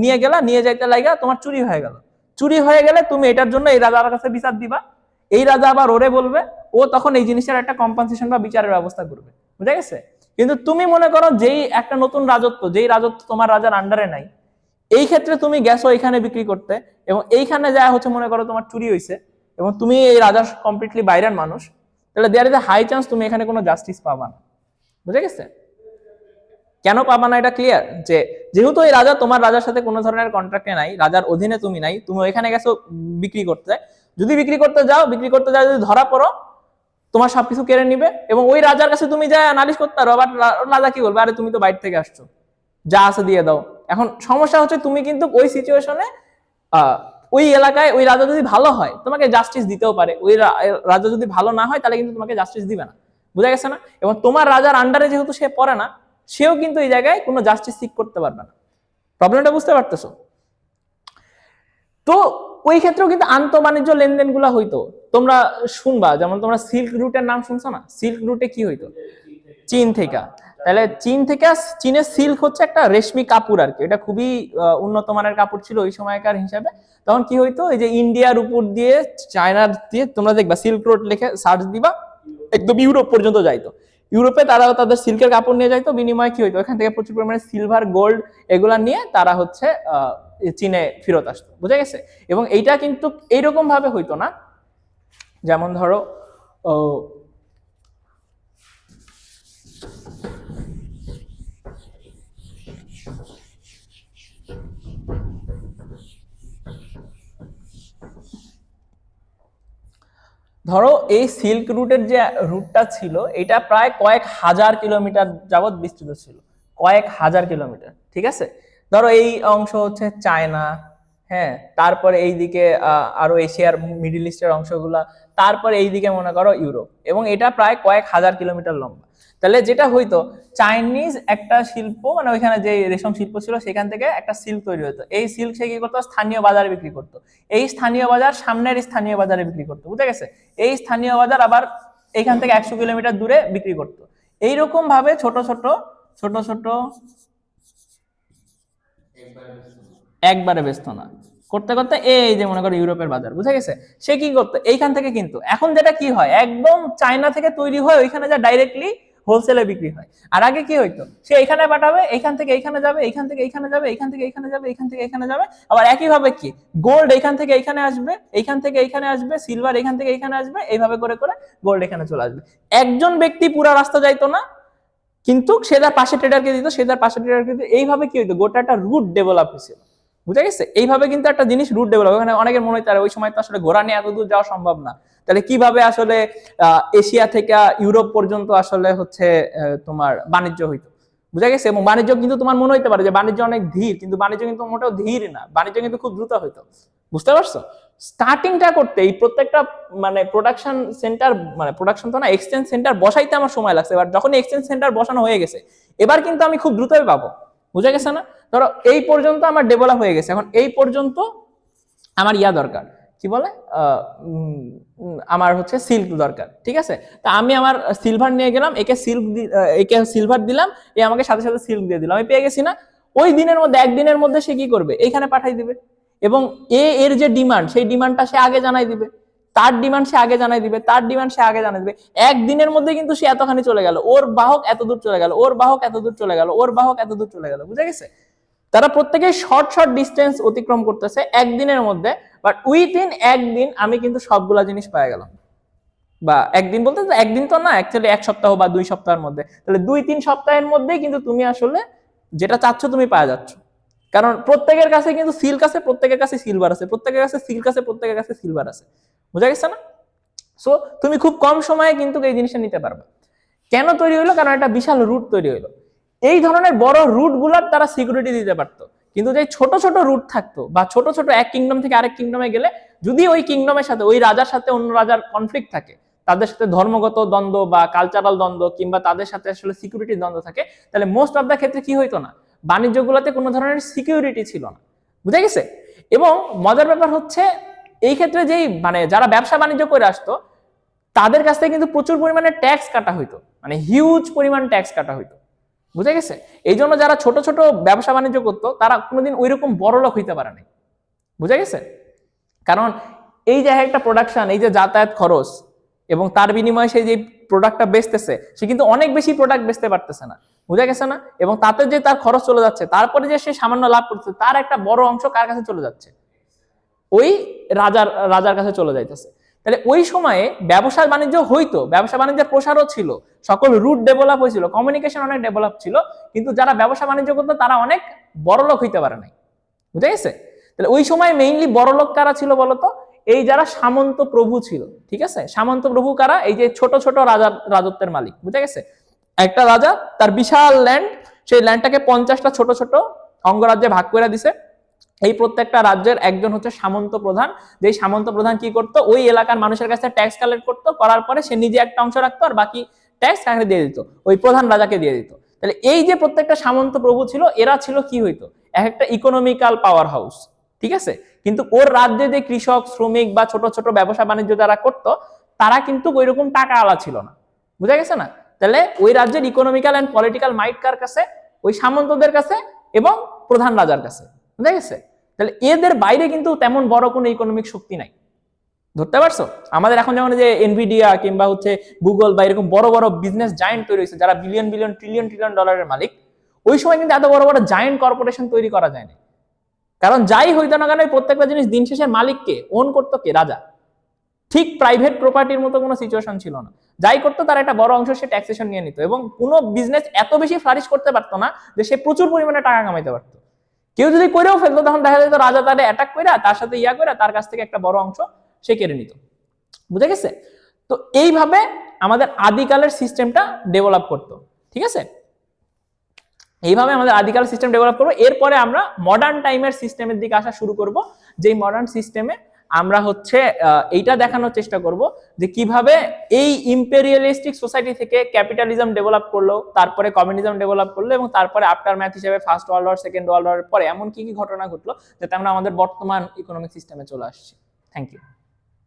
নিয়ে গেলা, নিয়ে যাইতে লাগা, তোমার চুরি হয়ে গেল, চুরি হয়ে গেলে তুমি এটার জন্য এই রাজার কাছে বিচার দিবা, এই রাজা আবার ওরে বলবে, ও তখন এই জিনিসটার একটা কম্পেনসেশন বা বিচারের ব্যবস্থা করবে। বুঝা গেছে? কিন্তু তুমি মনে করো যেই একটা নতুন রাজত্ব, যেই রাজত্ব তোমার রাজার আন্ডারে নাই, এই ক্ষেত্রে তুমি গেছো এখানে বিক্রি করতে, এবং এইখানে যা হচ্ছে মনে করো তোমার চুরি হয়েছে এবং তুমি এই রাজার কমপ্লিটলি বাইরের মানুষ, তাহলে there is a high chance তুমি এখানে কোনো জাস্টিস পাবা না। বুঝে গেছে? কেন পাবা না এটা ক্লিয়ার, যে যেহেতু এই রাজা তোমার রাজার সাথে কোনো ধরনের কন্ট্রাক্টে নাই, রাজার অধীনে তুমি নাই, তুমি ওইখানে গেছো বিক্রি করতে, যদি বিক্রি করতে যাও যদি ধরা পড়ো, তোমার সবকিছু কেড়ে নিবে, এবং ওই রাজার কাছে তুমি যা নালিশ করতে পারো, আবার রাজা কি বলবে, আরে তুমি তো বাইরে থেকে আসছো, যা আছে দিয়ে দাও। এখন সমস্যা হচ্ছে তুমি কিন্তু ওই সিচুয়েশনে ওই এলাকায় ওই রাজা যদি ভালো হয় তোমাকে জাস্টিস দিতেও পারে, ওই রাজা যদি ভালো না হয় তাহলে কিন্তু তোমাকে জাস্টিস দিবে না। বুঝা গেছে না? এবং তোমার রাজার আন্ডারে যেহেতু সে পড়ে না, সেও কিন্তু এই জায়গায় কোনো জাস্টিস সিক করতে পারবে না। প্রবলেমটা বুঝতে পারতেছো? তো ওই ক্ষেত্রেও কিন্তু আন্তঃ বাণিজ্য লেনদেন গুলা হইতো। তোমরা শুনবা, যেমন তোমরা সিল্ক রুটের নাম শুনছো না? সিল্ক রুটে কি হইতো? চীন থেকে। তাহলে চীন থেকে, চীনের সিল্ক হচ্ছে একটা রেশমি কাপড় আর কি, এটা খুবই উন্নত মানের কাপড় ছিল ওই সময়কার হিসাবে। তখন কি হইতো, এই যে ইন্ডিয়ার উপর দিয়ে চায়নার দিয়ে, তোমরা দেখবা সিল্ক রোড লিখে সার্চ দিবা, একদম ইউরোপ পর্যন্ত যাইতো। ইউরোপে তারা তাদের সিল্কের কাপড় নিয়ে যাইতো, বিনিময়ে কি হইতো, এখান থেকে প্রচুর পরিমাণে সিলভার, গোল্ড এগুলা নিয়ে তারা হচ্ছে চীনে ফেরত আসতো। বুঝা গেছে? এবং এইটা কিন্তু এইরকম ভাবে হইতো না, যেমন ধরো ধরো এই সিল্ক রুটের যে রুটটা ছিল, এটা প্রায় কয়েক হাজার কিলোমিটার যাবত বিস্তৃত ছিল, কয়েক হাজার কিলোমিটার। ঠিক আছে? ধরো এই অংশ হচ্ছে চায়না, হ্যাঁ, তারপরে এইদিকে আরো এশিয়ার মিডিল ইস্টের অংশগুলা, তারপরে এইদিকে মনে করো ইউরোপ, এবং এটা প্রায় কয়েক হাজার কিলোমিটার লম্বা। তাহলে যেটা হইতো, চাইনিজ একটা শিল্প, মানে ওইখানে যে রেশম শিল্প ছিল সেখান থেকে একটা সিল্ক তৈরি হতো, এই সিল্ক সে কি করতো, স্থানীয় বাজারে বিক্রি করতো, এই স্থানীয় বাজার সামনের স্থানীয় বাজারে বিক্রি করতো। বুঝা গেছে? এই স্থানীয় বাজার আবার এইখান থেকে 100 কিলোমিটার দূরে বিক্রি করতো। এইরকম ভাবে ছোট ছোট ছোট ছোট একবারে ব্যস্ত না, করতে করতে এই যে মনে করো ইউরোপের বাজার। বুঝা গেছে? সে কি করতো, এইখান থেকে, কিন্তু এখন যেটা কি হয়, একদম চায়না থেকে তৈরি হয়, ওইখানে যা ডাইরেক্টলি হোলসেলে বিক্রি হয়। আর আগে কি হইতো, সে এখানে পাঠাবে, এইখান থেকে এইখানে যাবে, এইখান থেকে এইখানে যাবে, এইখান থেকে এইখানে যাবে, এইখান থেকে এইখানে যাবে। আবার একই ভাবে কি, গোল্ড এইখান থেকে এইখানে আসবে, এইখান থেকে এইখানে আসবে, সিলভার এইখান থেকে এইখানে আসবে, এইভাবে করে করে গোল্ড এখানে চলে আসবে। একজন ব্যক্তি পুরা রাস্তা যাইতো না, কিন্তু সে তার পাশে ট্রেডারকে দিত, সে তার পাশে ট্রেডারকে দিত। এইভাবে কি হইতো, গোটা একটা রুট ডেভেলপ হয়েছিল। বুঝা গেছে? এইভাবে কিন্তু একটা জিনিস রুট ডেভেলপ। ওখানে অনেকের মনে হইতে পারে ওই সময় তো আসলে ঘোড়া নিয়ে এত দূর যাওয়া সম্ভব না, তাহলে কিভাবে আসলে এশিয়া থেকে ইউরোপ পর্যন্ত আসলে হচ্ছে তোমার বাণিজ্য হইতো। বুঝা গেছে? এবং বাণিজ্য কিন্তু তোমার মনে হইতে পারে যে বাণিজ্য অনেক ধীর, কিন্তু বাণিজ্য কিন্তু মোটেও ধীর না, বাণিজ্য কিন্তু খুব দ্রুত হইতো। বুঝতে পারছো? স্টার্টিংটা করতে এই প্রত্যেকটা মানে প্রোডাকশন সেন্টার, মানে প্রোডাকশন তো না, এক্সচেঞ্জ সেন্টার বসাইতে আমার সময় লাগছে। এবার যখন এক্সচেঞ্জ সেন্টার বসানো হয়ে গেছে, এবার কিন্তু আমি খুব দ্রুতই পাবো। বুঝা গেছে না? ধরো এই পর্যন্ত আমার ডেভেলপ হয়ে গেছে, এখন এই পর্যন্ত আমার ইয়া দরকার, কি বলে, আমার হচ্ছে সিল্ক দরকার। ঠিক আছে? তা আমি আমার সিলভার নিয়ে গেলাম, একে সিল্ক, একে সিলভার দিলাম, এ আমাকে সাথে সাথে সিল্ক দিয়ে দিলাম, আমি পেয়ে গেছি না? ওই দিনের মধ্যে, একদিনের মধ্যে সে কি করবে, এইখানে পাঠাই দিবে, এবং এর যে ডিমান্ড, সেই ডিমান্ডটা সে আগে জানাই দিবে, তার ডিমান্ড সে আগে জানাই দিবে, তার ডিমান্ড সে আগে জানাই দিবে। একদিনের মধ্যে কিন্তু সে এতখানি চলে গেল, ওর বাহক এত দূর চলে গেল, ওর বাহক এত দূর চলে গেল, ওর বাহক এত দূর চলে গেল। বুঝা গেছে? তারা প্রত্যেকে শর্ট শর্ট ডিস্টেন্স অতিক্রম করতেছে একদিনের মধ্যে, বাট উইথিন একদিন আমি কিন্তু সবগুলা জিনিস পেয়ে গেলাম। বা একদিন বলতে একদিন তো না, অ্যাকচুয়ালি 1 সপ্তাহ বা 2 সপ্তাহের মধ্যে, তাহলে 2-3 সপ্তাহের মধ্যে কিন্তু তুমি আসলে যেটা চাচ্ছ তুমি পাওয়া যাচ্ছ। কারণ প্রত্যেকের কাছে কিন্তু সিল্ক আছে, প্রত্যেকের কাছে সিলভার আছে, প্রত্যেকের কাছে সিল্ক আছে, প্রত্যেকের কাছে সিলভার আছে। বুঝা গেছে না? সো তুমি খুব কম সময়ে কিন্তু এই জিনিসটা নিতে পারবে। কেন তৈরি হলো? কারণ একটা বিশাল রুট তৈরি হলো। এই ধরনের বড় রুট গুলার তারা সিকিউরিটি দিতে পারতো, কিন্তু যে ছোট ছোট রুট থাকতো, বা ছোট ছোট এক কিংডম থেকে আরেক কিংডমে গেলে, যদি ওই কিংডমের সাথে, ওই রাজার সাথে অন্য রাজার কনফ্লিক্ট থাকে, তাদের সাথে ধর্মগত দ্বন্দ্ব বা কালচারাল দ্বন্দ্ব, কিংবা তাদের সাথে আসলে সিকিউরিটি দ্বন্দ্ব থাকে, তাহলে মোস্ট অফ দা ক্ষেত্রে কি হইতো না, বাণিজ্যগুলোতে কোনো ধরনের সিকিউরিটি ছিল না। বুঝে গেছে? এবং মজার ব্যাপার হচ্ছে, এই ক্ষেত্রে যেই মানে যারা ব্যবসা বাণিজ্য করে আসতো, তাদের কাছ থেকে কিন্তু প্রচুর পরিমাণে ট্যাক্স কাটা হইতো, মানে হিউজ পরিমাণ ট্যাক্স কাটা হইতো। বুঝে গেছে? এই জন্য যারা ছোট ছোট ব্যবসা বাণিজ্য করতো, তারা কোনোদিন ওইরকম বড় লোক হইতে পারে নাই। বুঝে গেছে? কারণ এই যে একটা প্রোডাকশন, এই যে যাতায়াত খরচ, এবং তার বিনিময়ে সেই যে প্রোডাক্টটা বেচতেছে, সে কিন্তু অনেক বেশি প্রোডাক্ট বেচতে পারতেছে না। বুঝা গেছে না? এবং তাতে যে তার খরচ চলে যাচ্ছে, তারপরে যে সে সামান্য লাভ করতেছে, তার একটা বড় অংশ কার কাছে চলে যাচ্ছে, ওই রাজার কাছে চলে যাইতেছে। তাহলে ওই সময়ে ব্যবসা বাণিজ্য হইতো, ব্যবসা বাণিজ্যের প্রসারও ছিল, সকল রুট ডেভেলপ হয়েছিল, কমিউনিকেশন অনেক ডেভেলপ ছিল, কিন্তু যারা ব্যবসা বাণিজ্য করতো তারা অনেক বড় লোক হইতে পারে নাই। বুঝে গেছে? তাহলে ওই সময় মেইনলি বড় লোক কারা ছিল বলতো? এই যারা সামন্ত প্রভু ছিল, ঠিক আছে, সামন্ত প্রভু কারা? এই যে ছোট ছোট রাজার রাজত্বের মালিক, বুঝা গেছে? একটা রাজা তার বিশাল ল্যান্ড, সেই ল্যান্ডটাকে 50টা ছোট ছোট অঙ্গরাজ্যে ভাগ করে দিছে। এই প্রত্যেকটা রাজ্যের একজন হচ্ছে সামন্ত প্রধান, যে সামন্ত প্রধান কি করতো, ওই এলাকার মানুষের কাছে ট্যাক্স কালেক্ট করতো, করার পরে সে নিজে একটা অংশ রাখতো আর বাকি ট্যাক্স কাকে দিয়ে দিত, ওই প্রধান রাজাকে দিয়ে দিত। তাহলে এই যে প্রত্যেকটা সামন্ত প্রভু ছিল, এরা ছিল কি হইতো, এক একটা ইকোনমিক্যাল পাওয়ার হাউস, ঠিক আছে। কিন্তু ওর রাজ্যে যে কৃষক শ্রমিক বা ছোট ছোট ব্যবসা বাণিজ্য যারা করতো, তারা কিন্তু ওইরকম টাকা আলা ছিল না, বুঝা গেছে না? তাহলে ওই রাজ্যের ইকোনমিক্যাল এন্ড পলিটিক্যাল মাইট কার কাছে? ওই সামন্তদের কাছে এবং প্রধান রাজার কাছে, বুঝা গেছে? তাহলে এদের বাইরে কিন্তু তেমন বড় কোনো ইকোনমিক শক্তি নাই, ধরতে পারছো? আমাদের এখন যেমন যে এনভিডিয়া কিংবা হচ্ছে গুগল বা এরকম বড় বড় বিজনেস জায়েন্ট তৈরি হয়েছে, যারা বিলিয়ন বিলিয়ন ট্রিলিয়ন ট্রিলিয়ন ডলারের মালিক, ওই সময় কিন্তু এত বড় বড় জায়েন্ট কর্পোরেশন তৈরি করা যায় না। কারণ যাই হইতো না কেন, প্রত্যেকটা জিনিস দিন শেষে মালিককে ওন করতো কে? রাজা। ঠিক প্রাইভেট প্রপার্টির মতো কোনো সিচুয়েশন ছিল না। যাই করতো তার একটা বড় অংশ সে ট্যাক্সেশন নিয়ে নিত, এবং কোনো বিজনেস এত বেশি ফ্লারিশ করতে পারতো না যে সে প্রচুর পরিমাণে টাকা কামাইতে পারতো। কেউ যদি করেও ফেলতো, তখন দেখা যেত রাজা তারে অ্যাটাক করে তার সাথে করে তার কাছ থেকে একটা বড় অংশ সে কেড়ে নিত, বুঝে গেছে? তো এইভাবে আমাদের আদিকালের সিস্টেমটা ডেভেলপ করতো, ঠিক আছে। এইভাবে আমাদের আদিকাল সিস্টেম ডেভেলপ করবো। এরপরে আমরা মডার্ন টাইমের সিস্টেমের দিকে আসা শুরু করব, যেই মডার্ন সিস্টেমে আমরা হচ্ছে এইটা দেখানোর চেষ্টা করব যে কিভাবে এই ইম্পেরিয়ালিস্টিক সোসাইটি থেকে ক্যাপিটালিজম ডেভেলপ করলো, তারপরে কমিউনিজম ডেভেলপ করলো, এবং তারপরে আফটার ম্যাথ হিসেবে first world war, second world ওয়ারের পরে এমন কি কি ঘটনা ঘটলো যাতে আমরা আমাদের বর্তমান ইকোনমিক সিস্টেমে চলে আসছি। Thank you.